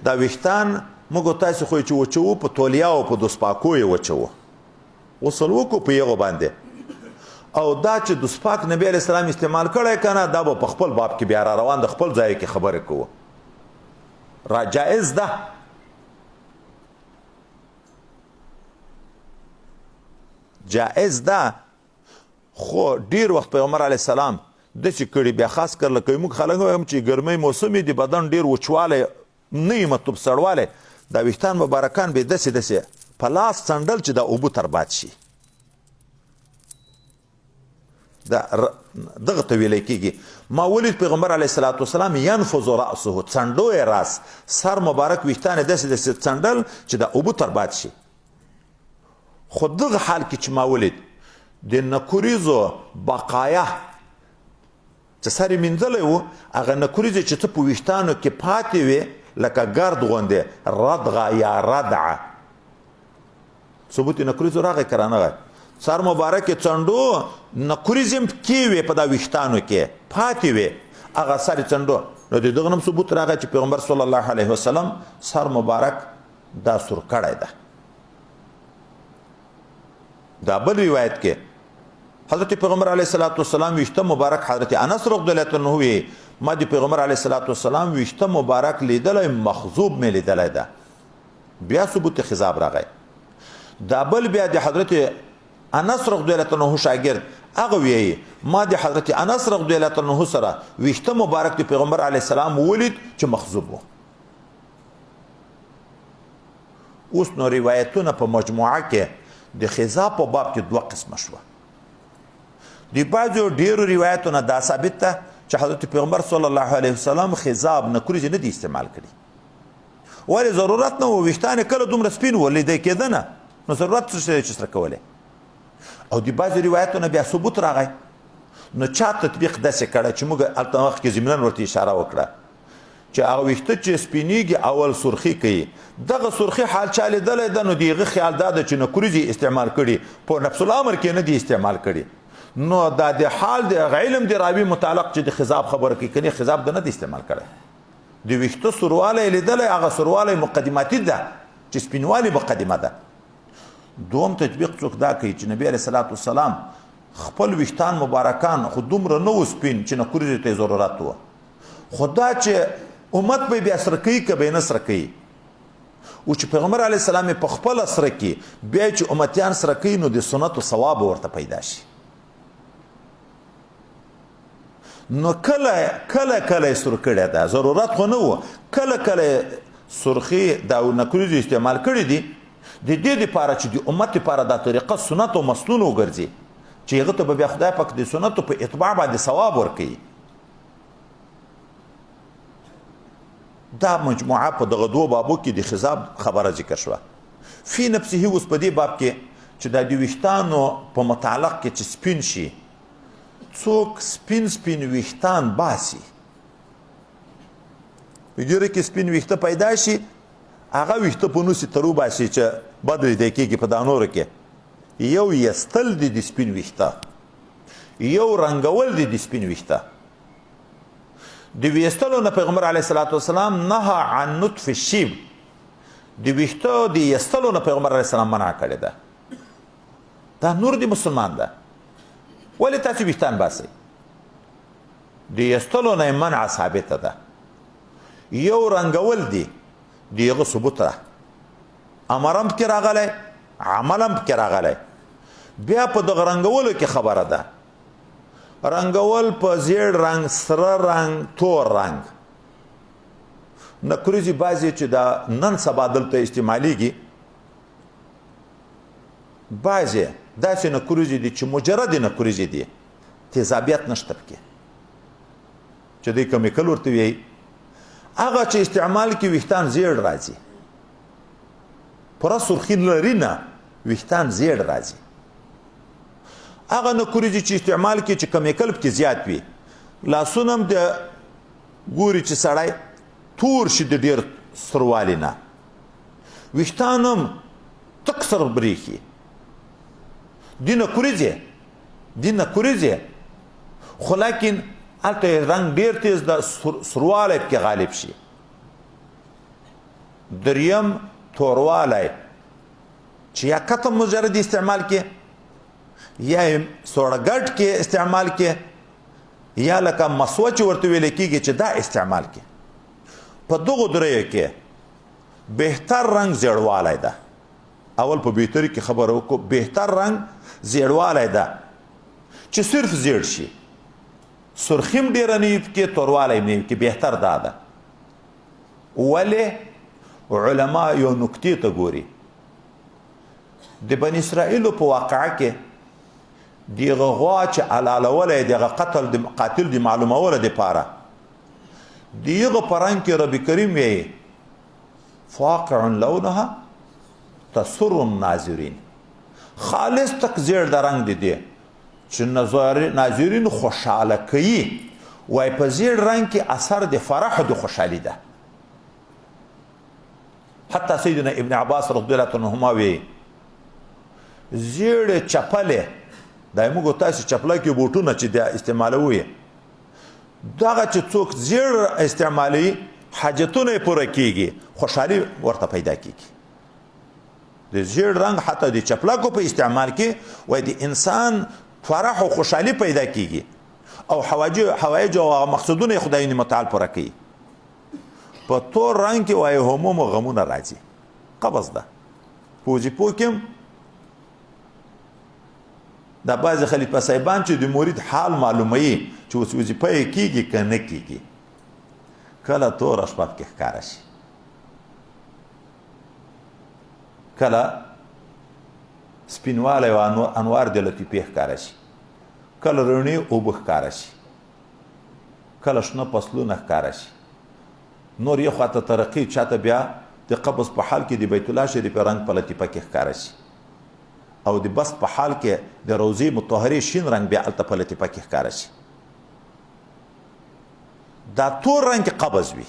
دا ویښتان موږ تاسو خو چې وچو په تولیا او په دوسپاکو یې وچو غسل وکړو په یغه باندې او دا چې دوسپاک نبی علیه السلام استعمال کړی کنه دا به په خپل باب کې بیا را روان د خپل ځای کې خبره کوو را جائز ده جائز ده خو ډیر وخت پیغمبر علیه السلام د چې کړي بیا خاص کر لکه موږ خلک هم چې ګرمۍ موسمي دی بدن ډیر وچواله نه مطلب سړواله دا ویښتان مبارکان به دسې په لاس څنډل چې دا اوبو تر باد شي دا دغه ته ویل کېږي ما ولید پیغمبر علیه الصلاۃ والسلام ينفض راسه څنډو یې راس سر مبارک ویښتان دسې څنډل چې دا اوبو تر باد شي خو دغه حال کې چې ما ولید د نکریزو بقایا چې سر مینځلی و هغه نکریزې چې ته په ویښتانو کې پاتې وې لکه ګرد غوندې ردغه یا ردعه ثبوت نکریزو راغی که رانغی سر مبارک څنډو نکریز هم کې وې په دا ویښتانو کې پاتې وې هغه سر څنډو نو د دغه هم ثبوت راغی چې پیغمبر صلی الله علیه وسلم سر مبارک دا سور کړی ده دا بل روایت کې حضرت پیغمبر علیه الصلاۃ والسلام ویښته مبارک حضرت انس رضی الله عنه وی ما د پیغمبر علیه الصلاۃ والسلام ویښته مبارک لیدلی مخضوب مې لیدلی ده بیا ثبوت خضاب راغی دا بل بیا د حضرت انس رضی الله عنه شاګرد هغه وی ما د حضرت انس رضی الله عنه سره ویښته مبارک د پیغمبر علیه السلام ولید چې مخضوب وو اوس نو روایتونه په مجموعه کې د خضاب په باب کې دوه قسمه شوه دی بعضو ډیرو روایتونه دا ثابت ده چې حضرت پیغمبر صلی الله علیه وسلم خضاب نکریز نه دی استعمال کړي ولې ضرورت نه و ویښتان کله دومره سپین ولیدی کېده نه نو ضرورت څه چې سره کولی او دی بعضو روایتونه بیا ثبوت راغی نو چا تطبیق داسې کړی چې موږ هلته وخت کې ضمناً ورته اشاره وکړه چې هغه ویښته چې سپینېږي اول سرخي کوي دغه سرخي حال چا لیدلی ده نو د هغه خیال دا ده چې نکریز یې استعمال کړي په نفس الامر کې نه دی استعمال کړي نو دا د حال د علم د راوي متعلق چې د خضاب خبره کوي کني خضاب د نه استعمال کړي د ویښته سرواله لیدل هغه سرواله مقدماتي ده چې سپینوالی مقدمه ده دوم تطبیق څوک دا کوي چې نبی عليه الصلاه والسلام خپل ویښتان مبارکان خو دومره نه سپین چې نکریز ته ضرورت و خدا چې امت به بیا سره کوي که به نه سره کوي او چې پیغمبر علیه السلام په خپل سره کې بیا چې امتیان سره کوي نو د سنت او ثواب ورته پیدا شي نو کله سر کړی ده ضرورت خو نه و کله سرخي دا نکریز استعمال کړي دي د دې دپاره چې د امت دپاره دا طریقه سنت او مسنون وګرځي چې هغه ته به بیا خدای پاک د سنتو په اتباع باندې ثواب ورکوي دا مجموعه په دغه دوه بابو کې د خضاب خبره ذکر شوه فی نفسه اوس په دې باب کې چې دا د ویښتانو په متعلق کې چې سپین شي څوک سپین ویښتان باسي وګوره کې سپین ویښته پیدا شي هغه ویښته په نوسې ترو باسي چې بد لیدی کېږي په دا نورو کې یو یستل دی د سپین ویښته یو رنګول دی د سپین ویښته د ویستلو نه پیغمبر علیه الصلاة والسلام نهى عن نطف الشیب د ویښته د یستلو نه پیغمبر علیه السلام منع کړې ده دا نور دی مسلمان ده ولې تاسو ویښتان باسئ د یستلو نه منع ثابته ده یو رنګول دی د هغه ثبوت ده امر هم پکې راغلی عمل هم پکې راغلی بیا په دغه رنګولو کې خبره ده رنګول په زیړ رنګ سره رنګ تور رنګ نکریزې بعضې چې دا نن سبا دلته استعمالیږي بعضې داسې نکریزې دي چې مجرد نکریزې دي تیزابیت نشته پکې چې دوی کمیکل ورته وایي هغه چې استعمال کې ویښتان زیړ راځي پوره سرخي لري نه ویښتان زیړ راځي هغه نکریزې چې استعمال کې چې کمیکل پکې زیات وي لاسونه هم د ګوري چې سړی تور شي د ډېر سروالي نه ویښتان هم تک سر برېښي دي نکریزې خو لیکن هلته رنګ ډېر تیز د سروالی پکې غالب شي دریم توروالی چې یا کتم مجرد استعمال کې یا سوړګټ کې استعمال کې یا لکه مسوه چې ورته ویل کېږي چې دا استعمال کې په دغو دریو کې بهتر رنګ زیړوالی ده اول په بهتري کې خبره وکړو بهتر رنګ زیړوالی ده چې صرف زیړ شي سرخیم ډیره نه وي پکې توروالی هم نه وي پکې بهتر دا ده ولې علما یو نکتې ته ګوري د بني اسرائیلو په واقعه کې دغه غوا چې حلالولی دغه قاتل د معلومولو دپاره دغه په رنګ کې رب کریم وایي فاقع لونها تسر الناظرین خالص تک زیړ د رنګ دی دی چې ناظرین خوشحاله کوي وای په زیړ رنګ کې اثر د فرح او د خوشحالي ده حتی سیدنا ابن عباس رضی الله عنهما وی زیړ چپلې دا موږ تاسو چپله کې بوټونه چې د استعمالوي دغه چې څوک زیړ استعمالي حاجتونه پوره کیږي خوشحالي ورته پیدا کیږي د زیړ رنگ حتی د چپلکو په استعمال کې وای د انسان فرح او خوشحالي پیدا کیږي او حوایج او مقصودونه خدای متعال پوره کوي په تور رنگ کې وای هموم او غمونه راځي قبض ده پوجي پوکم دا بعض خلیفہ صاحبان چې د مرید حال معلوموي چې اوس وظیفه کیږي کنه کیږي کله تور شپه کې ښکار شي کله سپینواله او انوار د لطیفه ښکار شي کله رڼي او بخ ښکار شي کله شنه پسلونه ښکار شي نور یو خاطر ترقی چاته بیا د قبض په حال کې د بیت الله شریف رنگ په لطیفه کې ښکار شي او د بس په حال کې د روزي مطهره شین رنگ بیا الته په لطیفه کې ښکار شي دا تور رنگ قبض وي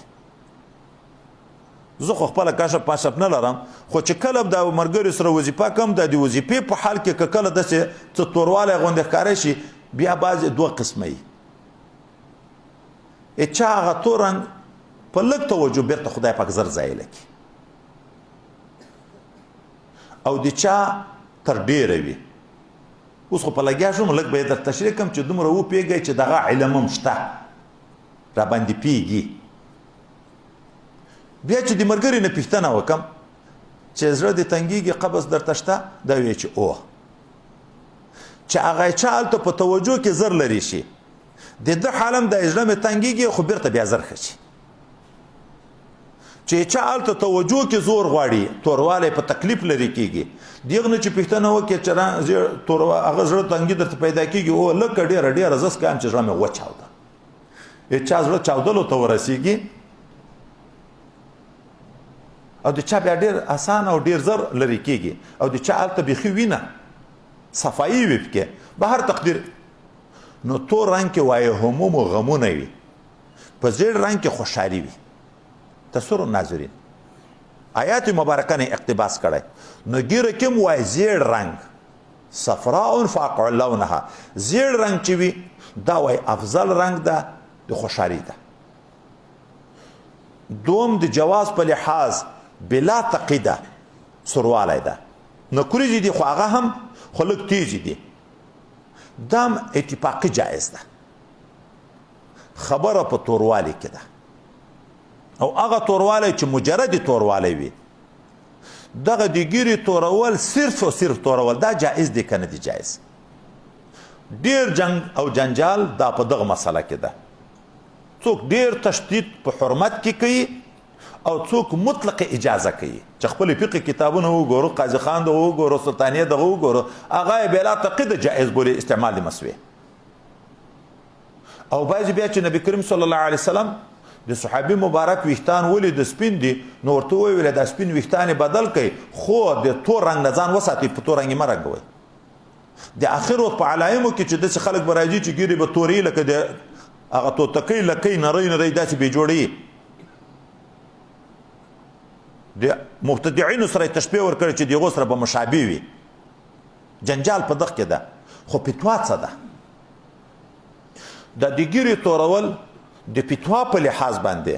زه خو خپل کاشف پاشپ نه لرم خو چې کله د مرګري سره وظیفه کم د وظیفې په حال کې کله د څه تورواله غونډه ښکار شي بیا بعض دوه قسمه ای چا هغه تور رنگ په لږ توجه بیرته خدای پاک زر ځای لکي او د چا تر ډیره وي اوس خو په لګیا شوم لږ به در تشریح کوم چې دومره وپیږئ چې دغه علم هم شته را باندې پیږي بیا چې د مرګري نه پوښتنه وکم چې زړه دې تنګېږي قبض درته شته دا وی چې اوه چې هغه چا هلته په توجه کې زر لري شي د ده حالم د زړه مې تنګېږي خو بیرته بیا زر ښه شي چې چا هلته توجه کې زور غواړي توروالی په تکلیف لري کېږي دغه نه چې پوښتنه وکړي چې هغه زړه تنګي درته پیدا کېږي او لکه ډېره ډېره زه څه کوم چې زړه مې وچاوده چا زړه چاودلو ته ورسېږي او د چا بیا ډېر اسان او ډېر زر لرې کېږي او د چا هلته بیخي وینه صفایي وي پکې به هر تقدیر نو تور رنګ کې وایي هموم و غمونه وي په زیړ رنګ کې خوشحالي وي تصور ناظرین آیات مبارکه نه اقتباس کړی نو ګیره کې وایي زیړ رنګ صفراء فاقع لونها زیړ رنګ چې وي دا وایي افضل رنګ ده د خوشحالي ده دوم د جواز په لحاظ بلا تقیده سروالی ده نکوریزی دی خو هغه هم خو لږ تیزی دی دام اتفاقی جایز ده خبره په توروالی کې ده او هغه توروالی چې مجرد توروالی وي دغه د ګیرې تورول صرف او صرف تورول دا جایز دی که نه دی جایز ډیر جنگ او جنجال دا په دغه مسله کې ده څوک ډیر تشدید په حرمت کې کوي او څوک مطلق اجازه کوي چې خپل فقه کتابونه وګورو قاضي خان دغه وګورو سلطانیه دغه وګورو هغه بلا تقید جائز بولي استعمال د مسوي او بعضې بیا چې نبی کریم صلی الله علیه وسلم د صحابي مبارک ویښتان ولې د سپین دي نو ورته وویل دا سپین ویښتان بدل کړئ خو د تور رنګ نه ځان وساتئ په تور رنګ یې مه رنګوئ د آخر وخت په علایمو کې چې داسې خلک به راځي چې ګیرې به تورې لکه د هغه توتکۍ لکۍ نری نری داسې بې جوړې د مبتدعینو سره یې تشبیه ورکړې چې د هغو سره به مشابه وي جنجال په دغه کې ده خو فتوا څه ده د ګیرې تورول د فتوا په لحاظ باندې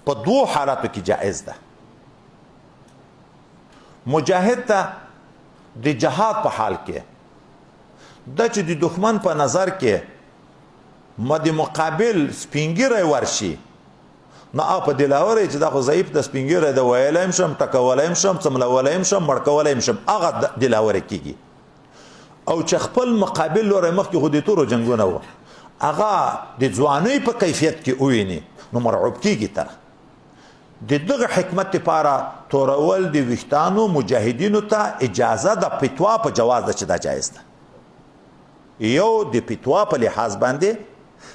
په دوو حالاتو کې جائز ده مجاهد ته د جهاد په حال کې دا چې د دښمن په نظر کې مد مقابل سپینګیری ورشي نه په دلاوري چې دا خو ضعیف د سپینګیری د ویلایم شم ټکولایم شم څملولایم شم مړکولایم شم هغه دلاوري کیږي او چې خپل مقابل لوري مخکې خو د تورو جنگونه و هغه د ځوانۍ په کیفیت کې وویني نو مرعوب کیږي تر د دغه حکمت لپاره تورول د ویښتانو مجاهدینو ته اجازه د فتوا په جواز ده چې دا جایز ده یو د فتوا په لحاظ باندې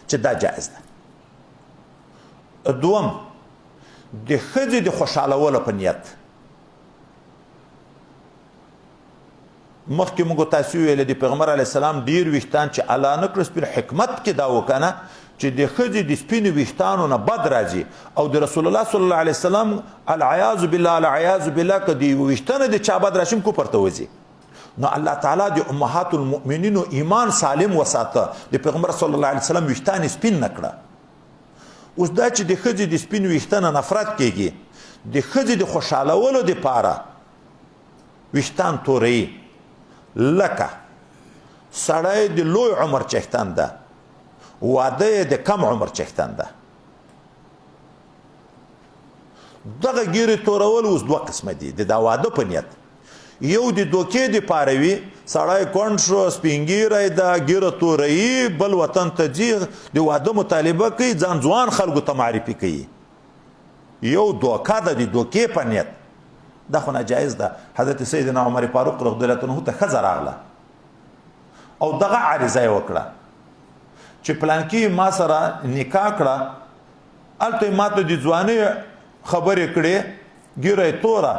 چې دا جایز ده دوم د ښځې د خوشحالولو په نیت مخکې موږ تاسو ویل د پیغمبر علیه السلام ډیر ویښتان چې الله نه کړ سپین حکمت کې دا وکنه چې د ښځې د سپینو ویښتانو نه بد راځي او د رسول الله صلی الله علیه وسلم العیاذ بالله العیاذ بالله که د ویښته نه د چا بد راشي کفر ته وځي. نو الله تعالی د امهات المؤمنینو ایمان سالم وساته، د پیغمبر صلی الله علیه وسلم ویښتان سپین نه کړه. اوس دا چې د ښځې د سپینو ویښته نه نفرت کیږي، د ښځې د خوشحالولو دپاره ویښتان توروي، لکه سړی د لوی عمر چښتن ده، واده یې د کم عمر چښتن ده. دغه ګیرې تورول اوس دوه قسمه دي د دا واده په نیت. یو د دوکې دپاره وي، سړی کونډ شو سپینګیری ده ګیره توروي، بل وطن ته ځي د واده مطالبه کوي، ځان ځوان خلکو ته معرفي کوي. یو دوکه ده د دوکې په نیت، دا خو ناجایز ده. حضرت سیدنا عمر فاروق رضی الله عنه ته ښځه راغله او دغه عریضه یې وکړه چې پلانکي ما سره نکاح کړه، هلته یې ماته د ځوانۍ خبرې کړې، ګیره یې توره،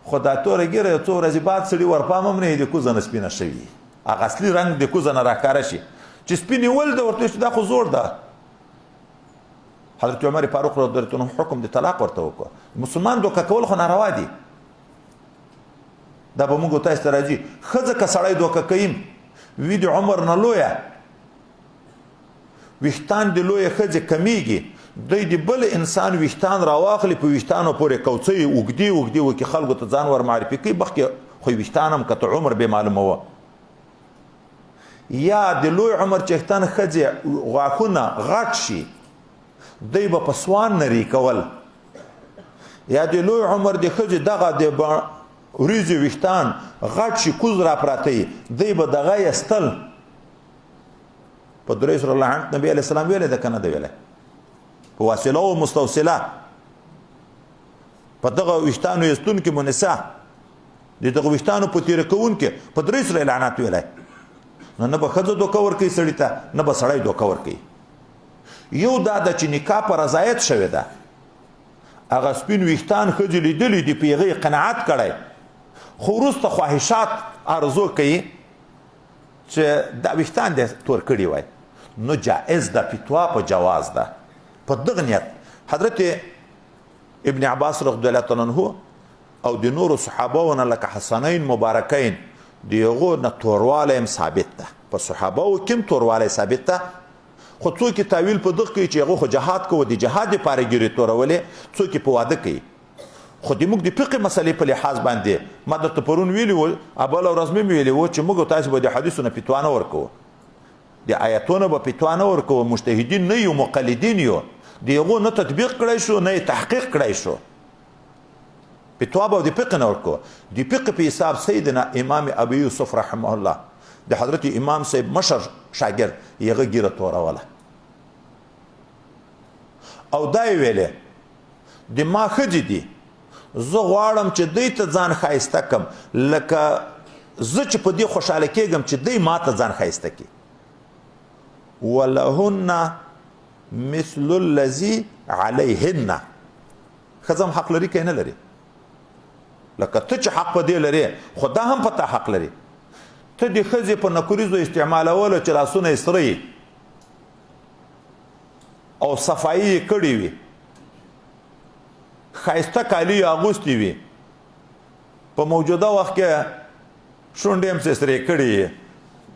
خو دا توره ګیره څو ورځې بعد سړي ورپام هم نه یې د کوزه نه سپینه شوي، هغه اصلي رنګ د کوزه نه راښکاره شي چې سپین یې ول ده، ورته چې دا خو زور ده. حضرت عمر فاروق رضی الله عنه حکم د طلاق ورته وکړه. مسلمان دوکه کول خو ناروا دي، دا به موږ تاسو ته راځي. ښځه که سړی دوکه کوي وي د عمر نه لویه، ویښتان د لویه ښځې کمیږي، دوی د بل انسان ویښتان راواخلي، په ویښتانو پورې کوڅۍ اوږدې اوږدې وکړي، خلکو ته ځان ور معرفي کوي، مخکې خو یې ویښتان هم که عمر بې معلومه وه. یا د لوی عمر چښتن ښځې غاښونه غټ شي، دوی به په سوان نري کول. یا د لوی عمر د ښځې دغه د وریځې ویښتان غټ شي، کوز را پراته وي، دوی به دغه ایستل. په درې صلی الله علیه نبي علیه السلام ویلی ده که نه ده ویلی؟ په واصله او مستوصله په دغه ویښتانو ایستونکي مونسه، د دغه ویښتانو په تیره کوونکي په درې سره لعنت ویلی. نو نه به ښځه دوکه ورکوي سړي ته، نه به سړی دوکه ورکوي. یو دا ده چې نکاح په رضایت شوې ده، هغه سپین ویښتان ښځې لیدلي دي، په هغې قناعت کړی، خو وروسته خواهشات ارزو کوي چې دا ویښتان دې تور کړي وای، نو جائز ده، فتوا په جواز ده. په دغه نیت حضرت ابن عباس رضی الله عنه او د نورو صحابو نه لکه حسنین مبارکین د هغو نه توروالی هم ثابت ده. په صحابو کې هم توروالی ثابت ده، خو څوک یې تاویل په دغه کوي چې هغه خو جهاد کوه، د جهاد دپاره ګیرې تورولې، څوک یې په واده کوي. خو د موږ د فقه مسلې په لحاظ باندې ما درته پرون ویلي وو، بله ورځ مې ویلي وو چې موږ تاسو به د حدیثو نه فتوا نه ورکوو، د آیتونو به فتوا نه ورکوو، مجتهدین نه یو، مقلدین یو، د هغو نه تطبیق کړی شو نه یې تحقیق کړی شو، فتوا به د فقه نه ورکوو. د فقه په حساب سیدنا امام ابي یوسف رحمه الله د حضرت امام صاحب مشر شاګرد یې هغه ګیره توروله او دا یې ویلې د ما ښځې دي، زه غواړم چې دوی ته ځان ښایسته کم لکه زه چې په دې خوشحاله کېږم چې دوی ما ته ځان ښایسته کړي. ولهن مثل الذي علیهن، ښځه هم حق لري که نه لري؟ لکه ته چې حق په دې لري، خو دا هم په تا حق لري. ته د ښځې په نکریزو استعمالولو چې لاسونه یې سره وي او صفایي یې کړې وي، ښایسته کالي یې اغوستي وي، په موجوده وخت کې شونډې هم سرې کړي یې،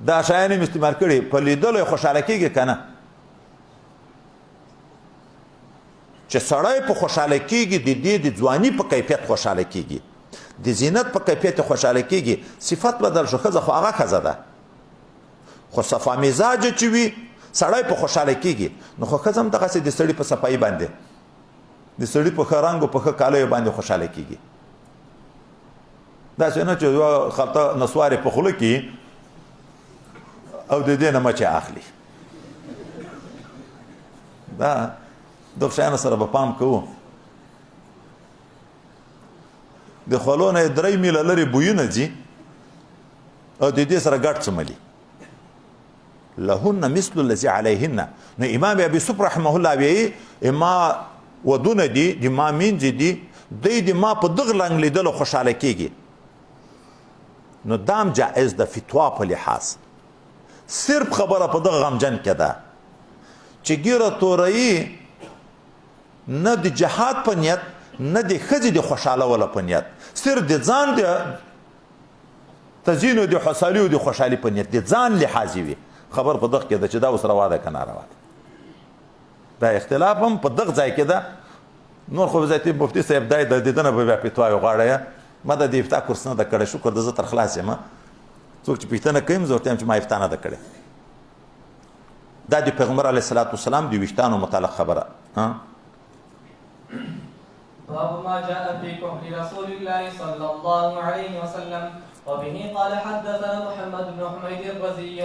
دا شیان هم استعمال کړي، په لیدلو یې خوشحاله کېږي که نه؟ چې سړی په خوشحاله کېږي، د دې د ځواني په کیفیت خوشحاله کېږي، د زینت په کیفیت خوشحاله کېږي، صفت بدل شو، ښځه خو هغه ښځه ده، خو صفا مزاجه چې وي سړی په خوشحاله کېږي. نو خو ښځه هم دغسې د سړي په صفایي باندې، د سړي په ښه رنګ او په ښه کالیو باندې خوشحاله کېږي. داسې نه چې یوه خلطه نسوارې په خوله کې او د دې نه مچې اخلي. دا دغه شیانو سره به پام کوو. د خولو نه 3 میله لرې بویونه ځي او د دې سره ګډ څملي. لهن مثل الذي علیهن. نو امام ابي یوسف رحمه الله وایي ما ودونه دي، د ما مینځې دي، دوی د ما په دغه رنګ لیدلو خوشحاله کېږي. نو دام جائز ده فتوا په لحاظ. صرف خبره په دغه غمجن کې ده چې ګیره تورایي نه د جهاد په نیت نه د ښځې د خوشحالولو په نیت صرف د ځان د تزیین او د حوصلې او د خوشحالي په نیت د ځان لحاظ وي خبر په دغه کې ده چې دا اوس روا ده که ناروا ده دا اختلاف هم په دغه ځای کې ده نور خو بذاتي مفتي صاحب دا د دې نه به بیا فتوا وغواړی ما د دې افتا کورس نه ده کړی شکر ده زه تر خلاص یم څوک چې پوښتنه کوي زه ورته وایم چې ما افتا نه ده کړې دا د پیغمبر علیه الصلاة والسلام د ویښتانو متعلق خبره باب ما جاء في كحل رسول الله صلى الله عليه وسلم وبه قال حدثنا محمد بن حميد الرزي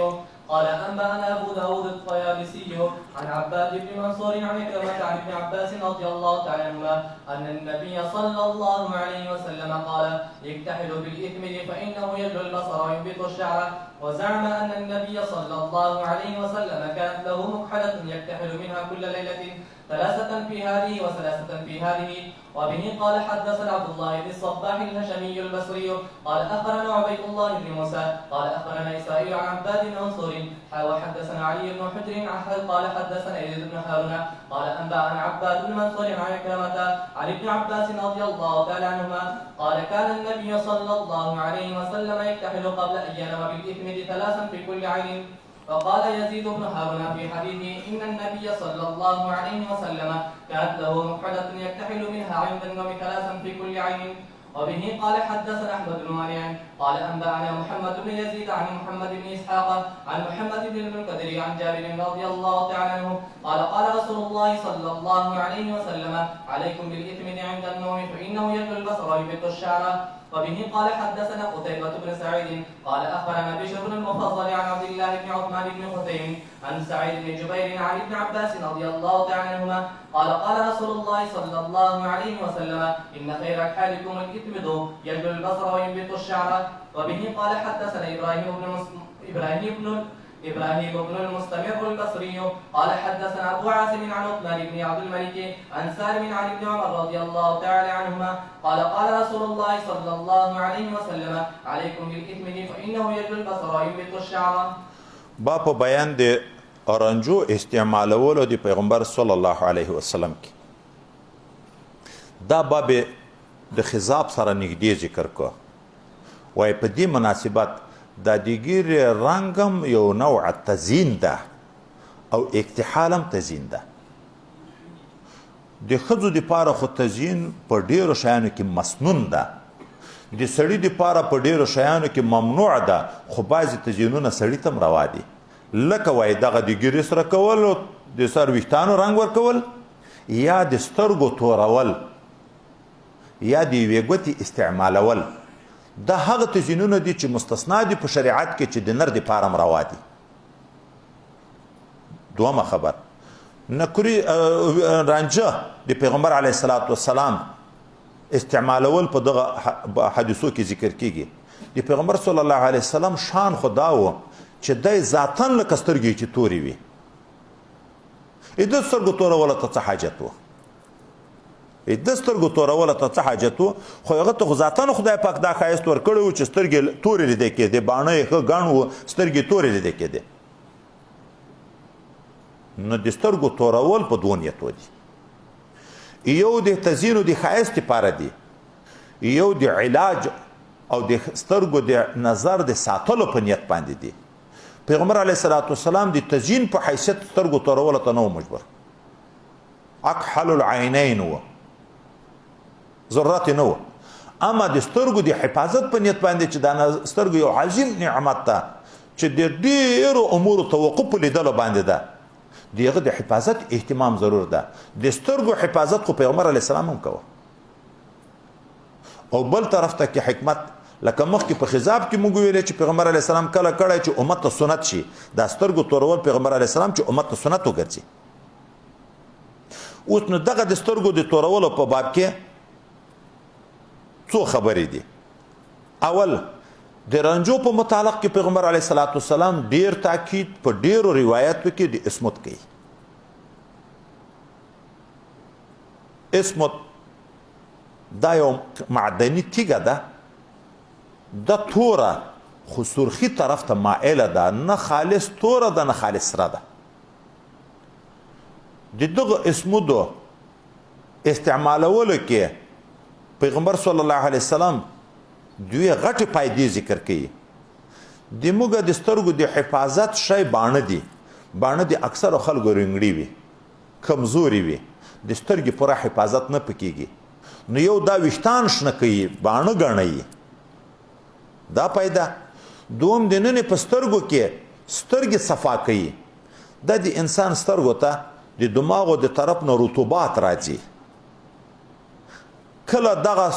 قال أنبأنا أبو داود الطيالسي عن عباد بن منصور عن عكرمة عن ابن عباس رضي الله تعالى عنهما أن النبي صلى الله عليه وسلم قال يكتحل بالإثمر فإنه يجلو البصر وينبت الشعر وزعم أن النبي صلى الله عليه وسلم كانت له مكحلة يكتحل منها كل ليلة ثلاثة في هذه وثلاثة في هذه وبه قال حدثنا عبد الله بن الصباح الهشمي البصري قال أخبرنا عبيد الله بن موسى قال أخبرنا إسرائيل عن عباد بن منصور وحدثنا علي بن حجر قال حدثنا يزيد بن هارون قال أنبأنا عباد بن منصور عن عكرمة عن ابن عباس رضي الله تعالى عنهما قال كان النبي صلى الله عليه وسلم يكتحل قبل أن ينام بالإثم ثلاثا في كل عين وقال يزيد بن هارون في حديثه إن النبي صلى الله عليه وسلم كانت له مكحلة يكتحل منها عند النوم ثلاثا في كل عين وبه قال حدثنا أحمد بن مانع قال أنبأنا محمد بن يزيد عن محمد بن إسحاق عن محمد بن المنكدر عن جابر رضي الله تعالى عنه قال قال رسول الله صلى الله عليه وسلم عليكم بالإثم عند النوم فإنه يجلو البصر ويبت الشعر وبه قال حدثنا قتيبة بن سعيد قال أخبرنا بشر بن المفضل عن عبد الله بن عثمان بن خثيم عن سعيد بن جبير عن ابن عباس رضي الله تعالى عنهما قال قال رسول الله صلى الله عليه وسلم إن خير أكحالكم الإثمد يجلو البصر وينبت الشعر وبه قال حدثنا إبراهيم بن المستمر البصري قال حدثنا أبو عاصم عن عثمان بن عبد الملك عن سالم عن ابن عمر رضي الله تعالى عنهما قال قال رسول الله صلى الله عليه وسلم عليكم بالإثم فإنه يجلو البصر وينبت الشعر با په بیان د اورنجو استعمالولو د پیغمبر صلی الله علیه وسلم کې دا باب د خضاب سره نږدې ذکر کو وای په دې مناسبت دا دیګر رنگم یو نوع تزیین ده او اکتحالم تزیین ده د ښځو دپاره خو تزیین په ډیرو شیانو کې مسنون ده د سړي دپاره په ډیرو شیانو کې ممنوع ده خو بعضې تزیینونه سړي ته هم روا دي لکه وایي دغه د ګیرې سره کول د سر ویښتانو رنګ ورکول یا د سترګو تورول یا د یوې ګوتې استعمالول دا هغه تزیینونه دي چې مستثنا دي په شریعت کې چې د نر دپاره هم روا دي دومه خبر نکوري رانجه د پیغمبر علیه الصلاة والسلام استعمالول په دغه حدیثو کې ذکر کیږي د پیغمبر صلی الله علیه وسلم شان خو دا و چې دی ذاتن لکه سترګې چې تورې وي د سترګو تورولو ته څه حاجت و د سترګو تورولو ته څه حاجت و خو هغه ته خو ذاتن خدای پاک دا ښایست ورکړی و چې سترګې تورې لیدی کېدې باڼه یې ښه ګڼ و سترګې تورې لیدی کېدې نو د سترګو تورول په دوه نیتو دي یو د تزیین او د ښایست لپاره دي یو د علاج او د سترګو د نظر د ساتلو په نیت باندې دي پیغمبر علیه الصلاة والسلام د تزیین په حیثیت سترګو تورولو ته نه و مجبور اکحل العینین و ضرورت نه و اما د سترګو د حفاظت په نیت باندې چې دا سترګو یو عظیم نعمت ده چې د ډېرو امورو توقف په لیدلو باندې ده د هغه د حفاظت اهتمام ضرور ده د سترګو حفاظت خو پیغمبر علیه السلام هم کوه او بل طرف ته کې حکمت لکه مخکې په خضاب کې موږ ویلې چې پیغمبر علیه السلام کله کړی چې امت ته سنت شي دا سترګو تورول پیغمبر علیه السلام چې امت ته سنت وګرځي اوس نو دغه د سترګو د تورولو په باب کې څو خبرې دي اول د رنجو په متعلق کې پیغمبر علیه الصلاة والسلام ډیر تاکید په ډیرو روایتو کې د اسمت کوي اسمت دا یو معدني تیږه ده دا توره خو سرخي طرف ته مائله ده نه خالص توره ده نه خالص سره ده د دغه اسمودو استعمالولو کې پیغمبر صلی الله علیه وسلم دوی غټې فایدې ذکر کوي. د موږ د سترګو د حفاظت شی باڼه دي. باڼه د اکثرو خلکو رنګړي وي، کمزوري وي، د سترګې پوره حفاظت نه پکېږي. نو یو دا ویښتان شنه کوي، باڼه ګڼوي، دا پیدا. دوم د ننې په سترګو کې سترګې صفا کوي. دا د انسان سترګو ته د دماغو د طرف نه رطوبات راځي. کله دغه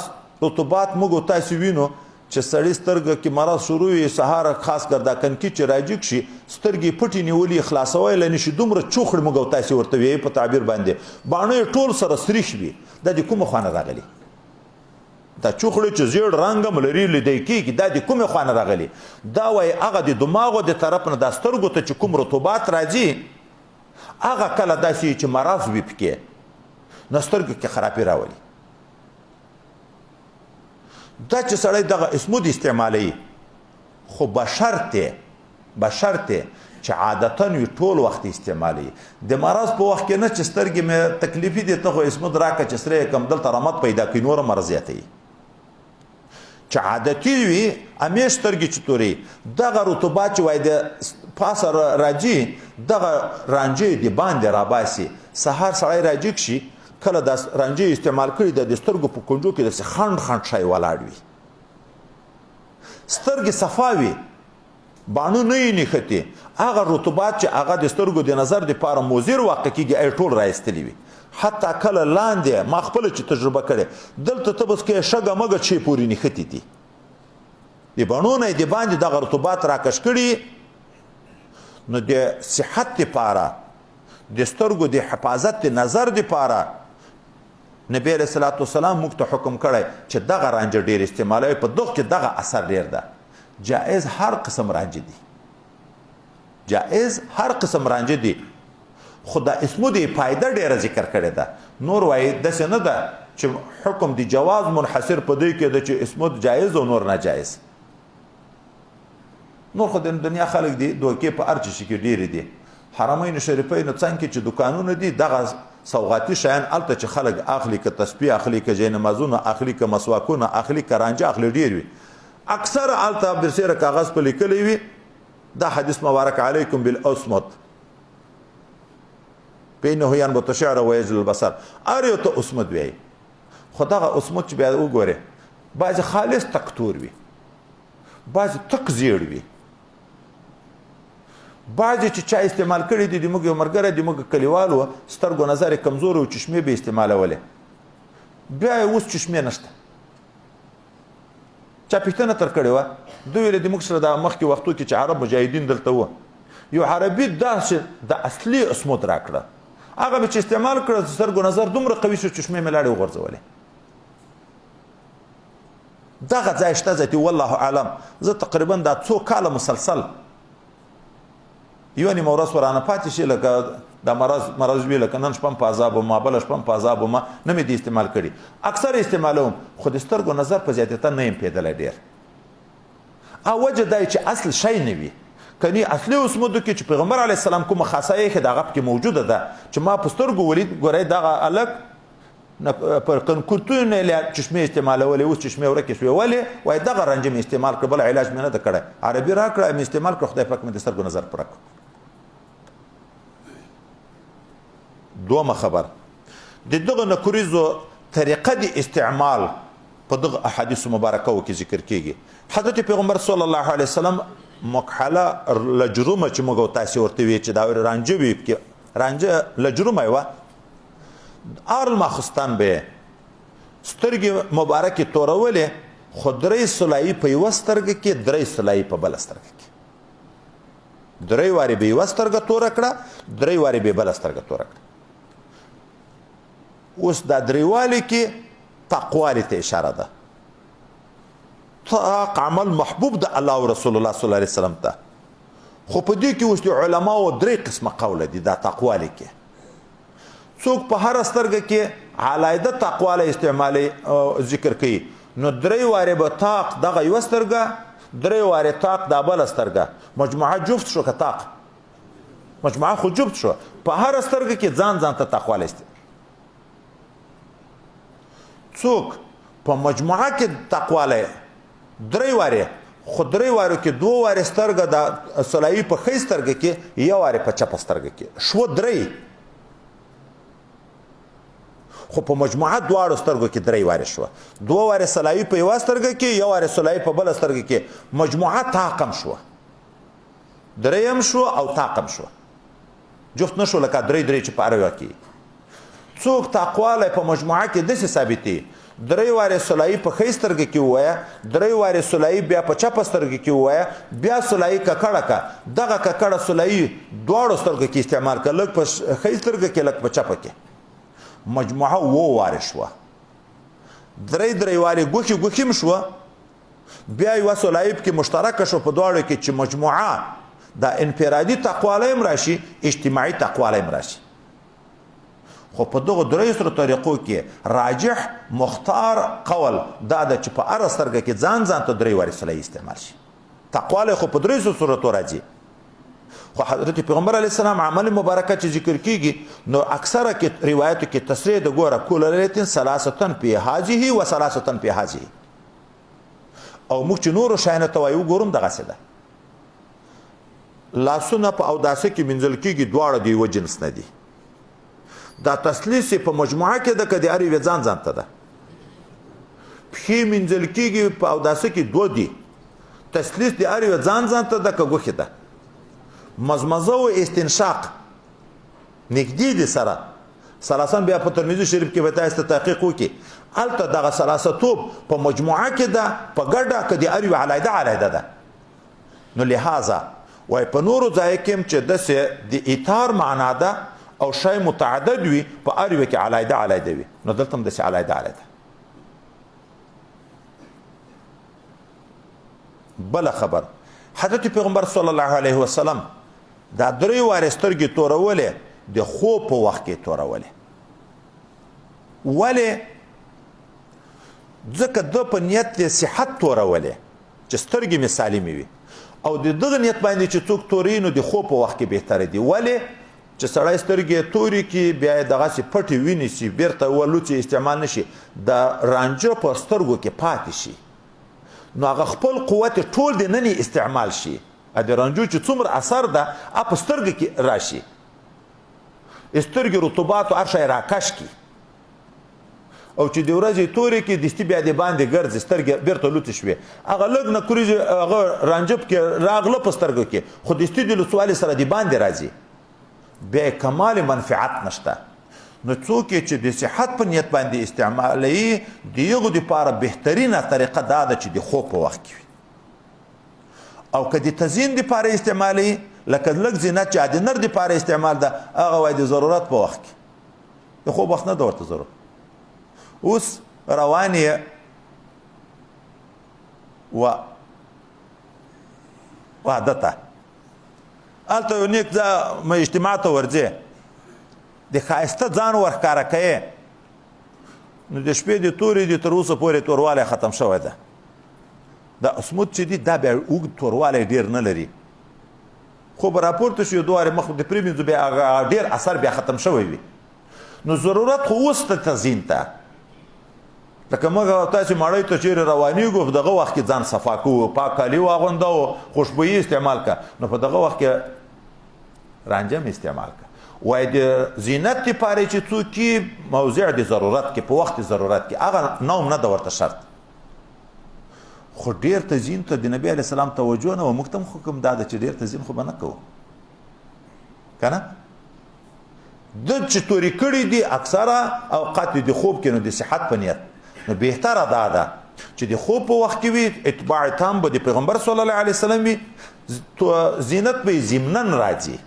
رطوبات موږ تاسو وینو چې سړی سترګه کې مرض شروع وي، سهار خاص کر دا کنکي چې راجګ شي سترګې پټې نیولې خلاصوي نشي، دومره چوخړ موږ تاسو ورته وی په تعبیر باندې باڼه ټول سره سریښ وي. دا د کومه خوانه راغلي؟ دا چوخړ چې زیړ رنګ ملري لیدای کیږي، دا د کومه خوانه راغلي؟ دا وای هغه د دماغو د طرف نه د سترګو ته چې کوم رطوبات راځي هغه کله داسې چې مرض وي پکې نو سترګو کې خرابي راولي. دا چې سړی دغه اسمود استعمالوي خو بشرطه چې عادتا وي ټول وخت استعمالوي. د مرض په وخت کې نه چې سترګې مې تکلیفي دي ته خو اسمود راکړه چې سره کم دلته رحمت پیدا کوي، نور مرض زیاتوي. چې عادتي وي همیش سترګې چې توري دغه رطوبات چې وای د پاسه راځي دغه رانجې د باندې راباسي. سهار سړی راجګ شي کله د رانجې استعمال کړي د سترګو په کنجو کې داسې خنډ خنډ شی ولاړ وي، سترګې صفا وي، باڼه نه یې نښتي. هغه رطوبات چې هغه د سترګو د نظر دپاره مضر واقع کېږي ای ټول رایستلي وي. حتی کله لاندې ما خپله چې تجربه کړې دلته ته بس کې شګه مګه چې پورې نښتي دي، د باڼو نه یې د باندې دغه رطوبات راکش کړي. نو د صحت دپاره د سترګو د حفاظت د نظر دپاره نبی علیه الصلاة والسلام موږ ته حکم کړی چې دغه رانجه ډېر استعمالوي. په دغه کې دغه اثر ډېر ده. جایز هر قسم رانجه دي، جایز هر قسم رانجه دي، خو د اسمود فایده ډېره ذکر کړې ده. نور وایي داسې نه ده چې حکم د جواز منحصر په دې کې ده چې اسمود جایز او نور ناجایز. نور خو د دنیا خلک دي دوکې په هر شي کې ډېرې دي. حرمین شریفین څنګ کې چې دکانونه دي دغه سوغاتي شیان هلته چې خلک اخلي، که تسبیح اخلي، که جینمازونه اخلي، که مسواکونه اخلي، که رانجه اخلي، ډېر وي. اکثر هلته برسیره کاغذ په لیکلی وي دا حدیث مبارک علیکم بالاسمد فإنه ينبت الشعر ويجل البصر. هر یو ته اسمد وایي، خو دغه اسمد چې بیا وګورې بعضې خالص تک تور وي، بعضې تک زیړ وي، بعضې چې چا استعمال کړي دي د موږ یو ملګری د موږ کلیوال و سترګو نظر یې کمزور و چشمې به استعمالولې بیا یې اوس چشمې نشته. چا پوښتنه تر کړې وه دوی ویلې د موږ سره د مخکې وختو کې چې عرب مجاهدین دلته وه یو عربي داسې د اصلي اسمود راکړه، هغه مې چې استعمال کړه سترګو نظر دومره قوي شو چشمې مې لاړې وغورځولې. دغه ځای شته ذاتي والله اعلم. زه تقریبا دا څو کاله مسلسل یو نیمه ورځ ورانه پاتې شي لکه دا مرض وي لکه نن شپه هم په عذاب وم، بله شپه هم په عذاب وم، نه مې دې استعمال کړي. اکثر استعمالوم خو د سترګو نظر په زیاتېته نه یم پیدلی ډېر. او وجه دا چې اصل شی نه وي. کنی اصلي اسمودو کې چې پیغمبر علیه السلام کومه خاصه یې د هغه پکې موجوده ده چې ما په سترګو ولید ګورئ دغه هلک پر کنکورتونو نه چشمې استعمالولې، اوس چشمې ورکې شوې. ولې وایي دغه رنجه مې استعمال کړه، بل علاج مې نه ده کړی، عربي راکړه مې استعمال کړه، خدای پاک مې د سترګو نظر پوره کړ. دومه خبر د دغه نکوریزو طریقه د استعمال په دغه احادیث مبارکو کې ذکر کیږي. حضرت پیغمبر صلی الله علیه وسلم مکحله لجرومه چې موږ تاسو ورته وی چې دا رانجه وي کې رانجه لجرومه وه ار الماخستان به سترګې مبارکې تورولې خو درې سلایي په یوه سترګه کې درې سلایي په بله سترګه کې، درې وارې به یوه سترګه توره کړه، درې وارې به بله سترګه توره کړه. اوس دا درېوالي کې تقوالي ته اشاره ده. طاق عمل محبوب د الله او رسول الله صلی الله علیه وسلم ته، خو په دې کې اوس د علماو درې قسمه قوله دي. دا تقوالي کې څوک په هر سترګه کې علايده تقواله استعمالي ذکر کوي، نو درې وارې به طاق دغه یوه سترګه، درې وارې طاق دا بله سترګه، مجموعه جفت شو که طاق مجموعه خو جفت شو په هر سترګه کې ځان ته تقواله است څوک په مجموعه کې تقواله درې واره خو درې واره کې دوه واره سترګه د سلایي په خې سترګه کې یو واره په چپ سترګه کې شو درې خو په مجموعه دواړو سترګو کې درې واره شو دوه واره سلایي په یو سترګه کې یو واره سلایي په بل سترګه کې مجموعه طاقم شو درېم شو او طاقم شو جفت نشو لکه درې چې په اړه کې څوک تقواله په مجموعه کې د ثابتي درې واره سلایي په خې سترګه کې وایا درې واره سلایي بیا په چپ سترګه کې وایا بیا سلایي ککړه کا دغه ککړه سلایي دواړو سترګو کې استعمال کړه لک په خې سترګه کې لک په چپ کې مجموعه وو واره شو درې واره ګوخي شو بیا یو سلایي کې مشترک شو په دواړو کې چې مجموعه دا انفرادي تقواله هم راشي اجتماعي تقواله هم راشي خو په دغه درې سره طریقو کې راجح مختار قول دا د چې په ار سترګه کې ځان ته درې واره سلایي استعمال شي تقواله خو په درې صورتو راځي خو حضرت پیغمبر علیه السلام عمل مبارکه چې ذکر کیږي نو اکثره کې روایتو کې تصریح د ګوره کول لري ثلاثه په هذه و ثلاثه په هذه او موږ چې نور شاینه توایو ګورم دغه څه ده لاسونه په اوداسه کې منځل کېږي دواړه دی و جنس نه دي دا تسلیث په مجموعه کې د کدي اړ ځان ته ده پښې منځل کېږي په اوداسه کې دوه دي تسلیث دی اړ ځان ته د کګوخه ده مزمزه او استنشاق نږدې دي سره ثلاثن بیا په ترمذی شریف کې وتا است تحقیق وکي الته دغه ثلاثه توب په مجموعه کې ده په ګډه کدي اړ علیده ده نو لہذا وای په نورو ځای کې چې د ایثار معنا ده او شی متعدد وي په اړ کې علیده وي نو دلته هم د علیده بل خبر حضرت پیغمبر صلی الله علیه وسلم دا درې واره سترګې تورولې د خوب په وخت کې تورولې ولې ځکه د په نیت د صحت تورولې چې سترګې می سالمې وي او د دغه نیت باندې چې څوک تورینو د خوب په وخت کې بهتره دي ولې چې سړی سترګې توري کې بیا دغه سي پټي ویني سي بیرته ولوچې استعمال نشي د رانجه په سترګو کې پاتې شي نو هغه خپل قوت ټول د نني استعمال شي د رانجو چې څومره اثر ده اپ سترګې کې راشي سترګې رطوبات او ارشه راکش کی او چې د ورځې توري کې دستي بیا د باندې ګرځي سترګې بیرته لوت شوي هغه لګ نه کوري هغه رانجب کې راغله په سترګو کې خو دستي د لسوالي سره د باندې راځي به کمال منفعت نشته نو څوک چې د صحت په نیت باندې استعمالي دیغه د لپاره بهترینه طریقه دا ده چې د خوب په وخت کې او که د تزیین د لپاره استعمالي لکه لږ زینت چې د نر د لپاره استعمال ده هغه وای د ضرورت په وخت کې د خوب وخت نه ده ورته ضرورت اوس روان یې وعدته هلته یو نیک ځای اجتماع ته ورځې د ښایسته ځان ورښکاره کوې نو د شپې د تورې د تر اوسه پورې توروالی ختم شوی ده دا اسمود چې دي دا بیا اوږد توروالی ډېر نه لري خو به راپورته شو یو دوه وارې مخ د پرېمینځو بیا هغه ډېر اثر بیا ختم شوی وي نو ضرورت خو اوس ته تزیین ته لکه موږ تاسې ماړۍ ته چیرې روانېږو په دغه وخت کې ځان صفا کوو پاک کالي واغونده او خوشبویي استعمال که نو په دغه وخت کې رانجه م استعمال که وای د زینت دپاره چې څوک موضع د ضرورت کې په وخت ضرورت کې هغه نوم نه ده ورته شرط خو ډېر تزیین ته د نبي علیه السلام توجه نه وه موږ ته هم حکم دا ده چې ډېر تزیین خو به نه کوو که نه د چې تورې کړي دي اکثره اوقات د خوب کې نو د صحت په نیت نو بهتره دا ده چې د خوب په وخت کې وي اتباع تام به د پیغمبر صلی الله علیه وسلم وي زینت به ضمنن راځي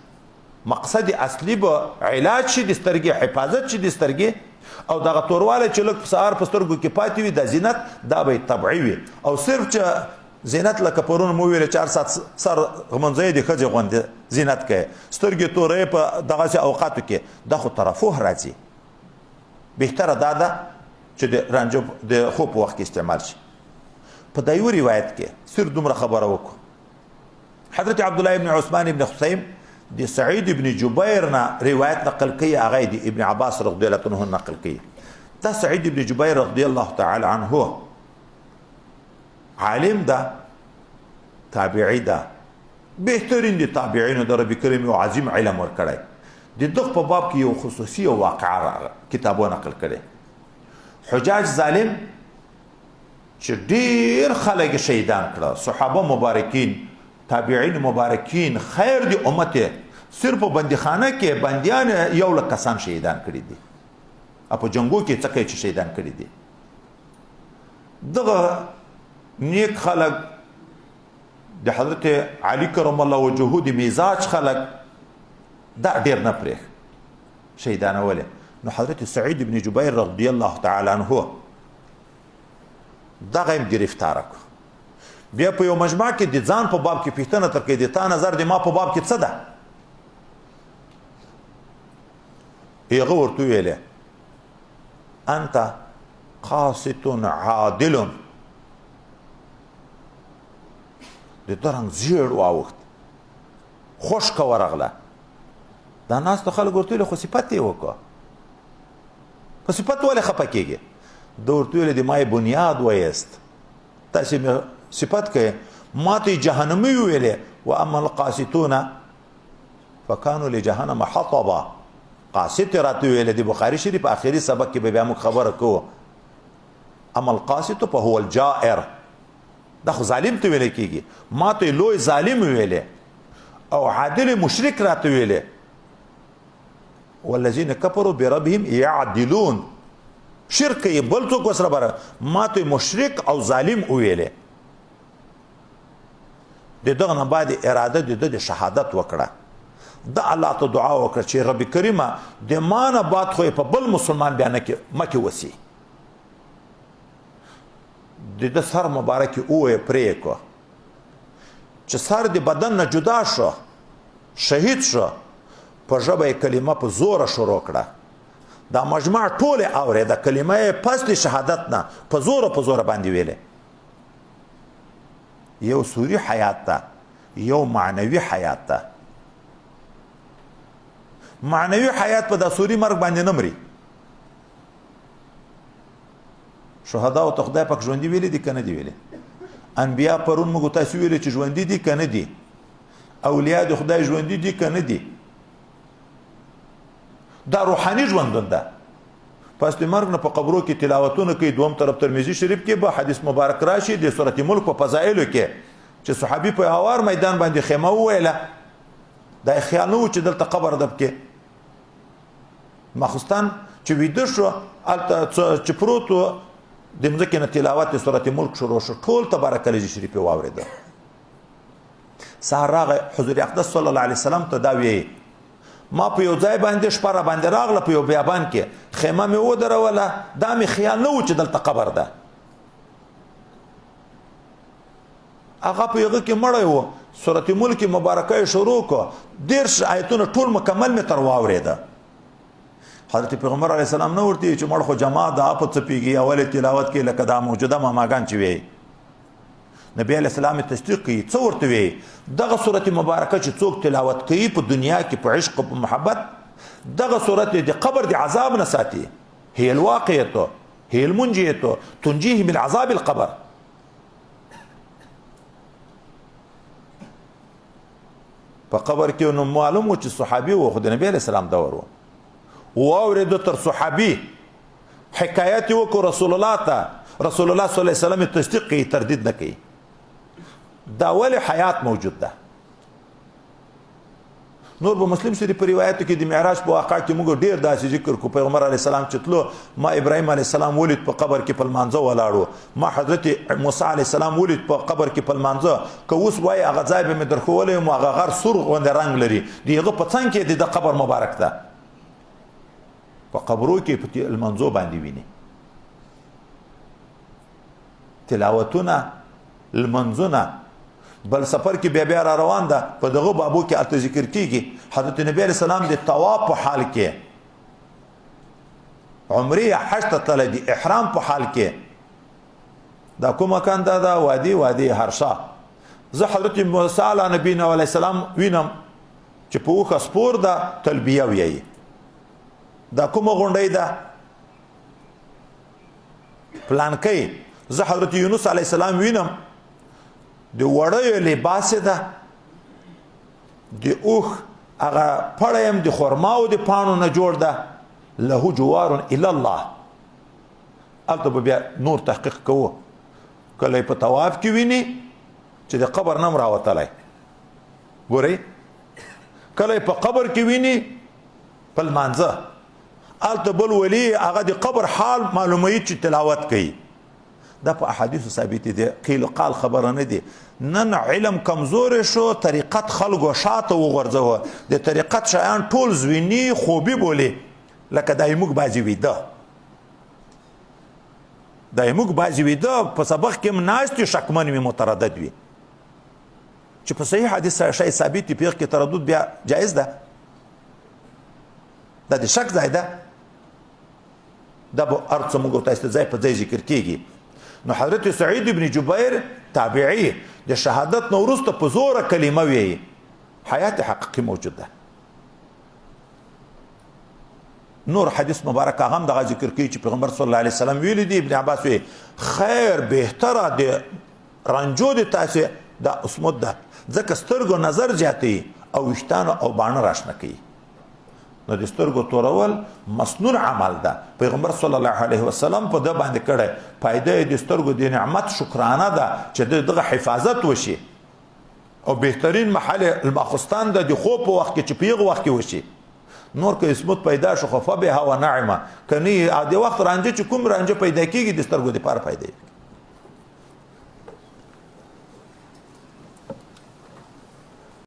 مقصد اصلي به علاج شي د سترګې حفاظت شي د سترګې او دغه توروالی چې لږ سهار په سترګو کې پاتې وي دا زینت دا به طبعي وي او صرف چې زینت لکه پرون مو ویل 4 ساعت سر غمنځي د خځې غوندې زینت کوي سترګې تورې په دغه اوقاتو کې د خو ترفه راځي بهتره دا ده چې د رانجو د خوب وخت کې استعمال شي په دا یو روایت کې سر دومره خبره وکړو حضرت عبد الله ابن عثمان ابن خثیم د سعید ابن جبیر نه روایت نقل کوي، هغه د ابن عباس رضی الله عنه نقل کوي. دا سعید ابن جبیر رضی الله تعالی عنه عالم ده، تابعی ده، بهترین د تابعینو د رب کریم او عظیم علم ورکړی. د دغه په باب کې یو خصوصي او واقعه کتابونه نقل کړي. حجاج ظالم چې ډیر خلک شهیدان کړه، صحابه مبارکین، تابعین مبارکین، خیر د امت، صرف بندیخانه کې بندیان 100,000 کسان شهیدان کړي دي. په جنگو کې څه کوي چې شهیدان کړي دي. دغه نیک خلک د حضرت علی کرم الله وجهه د مزاج خلک دا ډیر نه پرېښ شهیدانوله. نو حضرت سعید ابن جبیر رضی الله تعالی عنه دغه هم گرفتار کړ. بیا په یو مجمع کې د ځان په باب کې پوښتنه تر کې د تا نظر د ما په باب کې څه ده؟ هغه ورته ویله انت قاسط عادل. د درنګ زیړ واوښت، خوشکه ورغله. دا ناستو خلک ورته ویله خو صفت یې وکړه، په صفت ولې خفه کېږي؟ ده ورته ویله د ما بنیاد ویست، تاسې مې صفت کوئ. ما ته یې جهنمي وویلې و اما القاسطون فکانو لجهنم حطبا. قاسط راته ویله د بخاري شریف آخري سبق کې به بیا موږ خبره کوو. اما القاسط فهو الجائر، دا خو ظالم ته ویل کېږي. ما ته لوی ظالم ویلې او عادل مشرک راته ویلې. والذین کفروا بربهم یعدلون، شرک یې بل څوک وسره بره، ما ته مشرک او ظالم ویلې. د دغه نه بعد اراده د شهادت وکړه. د الله ته دعا وکړه چې رب کریمه د ما نه بعد خو په بل مسلمان بیا مکې وسی. د سر مبارک اوه پرې کو چې سر د بدن نه جدا شو، شهید شو، په ژبه کلمه په زوره شروع کړه. دا مجمع ټوله اورېده کلمه پس د شهادت نه په زوره باندې ویلې. یو سوری حیات ته، یو معنوي حیات ته. معنوي حیات په دا سوری مرګ باندې نه مري. شهدا او خدای پاک ژوندي ویلي دي کنه دی ویلي؟ انبیا پرون موږ تاسو ویلي چې ژوندي دي کنه دي؟ اولیاء د خدای ژوندي دي کنه دي؟ دا روحاني ژوند ده. پس د مرګ نه په قبرو کې تلاوتونه کوي. دوم طرف ترمذی شریف کې به حدیث مبارک راشي د سورۃ ملک په فضایلو کې چې صحابي په هوار میدان باندې خیمه وویله. دا خیال نه و چې دلته قبر ده کې ماخستان چې ویده شو هلته چې پروت و د مځکې نه تلاوت د سورۃ ملک شروع شو. ټول تبارک الذی شریف یې واورېده. سهار راغی حضور اقدس صلی الله علیه وسلم ته دا ویې ما په یو ځای باندې شپه را باندې راغله، په یو بیابان کې خیمه مې ودروله. دا مې خیال نه و چې دلته قبر ده. هغه په هغه کې مړی و. سورۃ ملک مبارکه یې شروع کړه، 10 آیتونه ټول مکمل مې تر واورېده. حضرت پیغمبر علیه السلام نه ورته چې مړ خو جماعت د اپ څپیږي اولې تلاوت کې لکه دا موجوده ماماګان چې وی. نبی علیه السلام تصدیق کوي. څه ورته وی؟ دغه سورۃ مبارکه چې څوک تلاوت کوي په دنیا کې په عشق او په محبت، دغه سورۃ د قبر د عذاب نه ساتي. هي الواقعه هي المنجيه تنجيه من عذاب القبر. په قبر کې نو معلوم و چې صحابي و، خو د نبی علیه السلام دور و. واورېده تر صحابي حکایت وکړو رسول الله ته. رسول الله صلی الله علیه وسلم تصدیق کوي، تردید نه کوي. دا ولې حیات موجود ده. نور په مسلم شریف په روایتو کې د معراج په واقعه کې موږ ډیر داسې ذکر کو. پیغمبر علیه السلام چې تلو ما ابراهیم علیه السلام ولید په قبر کې په لمانځه ولاړو، ما حضرت موسی علیه السلام ولید په قبر کې په لمانځه. که اوس وایي هغه ځای به مې درښولی یم، هغه غر سور غوندې رنګ لري، د هغه په څنګ کې د قبر مبارک ده. په قبرو کې په لمانځو باندې ویني تلاوتونه، لمنځونه. بل سفر کې بیا را روان ده، په دغه بابو کې الته ذکر کیږي حضرت نبی علیہ السلام د طواف په حال کې، عمره حج ته تللی دي، احرام په حال کې. دا کوم مکان ده؟ وادي هرشا. زه حضرت موسی علیه نبینا علیه السلام وینم چې په اوښه سپور ده تلبیه ویایي دا کومه غونډۍ ده پلانکۍ زه حضرت یونس علیه السلام وینم د وړیو لباس ده د اوښ هغه پړی هم د خرماو د پاڼو نه جوړ ده له جوار الی الله هلته به بیا نور تحقیق کوو کله یې په طواف کې ویني چې د قبر نه هم راوتلی ګورئ کله یې په قبر کې ویني په لمانځه هلته بل ولي هغه د قبر حال معلوموي چې تلاوت کوي دا په احادیثو ثابت دي قیل قال خبره نه دي نن علم کمزور شو طریقت خلکو شاته وغورځوه د طریقت شیان ټول زویني خوبي بولي لکه دا موږ باجی ویده دا موږ باجی ویده په سبق کې هم ناست وي شکمن وي متردد وي چې په صحیح حدیث سره شی ثابت وي په کې تردد بیا جایز ده دا د شک ځای ده دا به هر څه موږ تاسو ته ځای په ځای ذکر کیږي نو حضرت سعید ابن جبیر تابعی د شهادت نو وروسته په زوره کلمه وی حیات حقیقي موجود ده نور حدیث مبارک هغه دغه ذکر کوي چې پیغمبر صلی الله علیه وسلم ویلي دی ابن عباس وی خیر بهتره د رنجو د تاسو د اسمت ده ځکه سترګو نظر زیاتی او وشتانو او باڼه راشنه کوي نو د سترګو تورول مسنون عمل ده پیغمبر صلی الله علیه وسلم په ده باندې کړی فایده د سترګو د نعمت شکرانه ده چې دغه حفاظت وشي او بهترین محل الماخستان ده د خوب په وخت کې چې پیغ وخت کې وشي نور که اسمت پیدا شو خو فبها ونعمه کني د وخت رانجه چې کوم رانجه پیدا کیږي د سترګو د پاره پیدا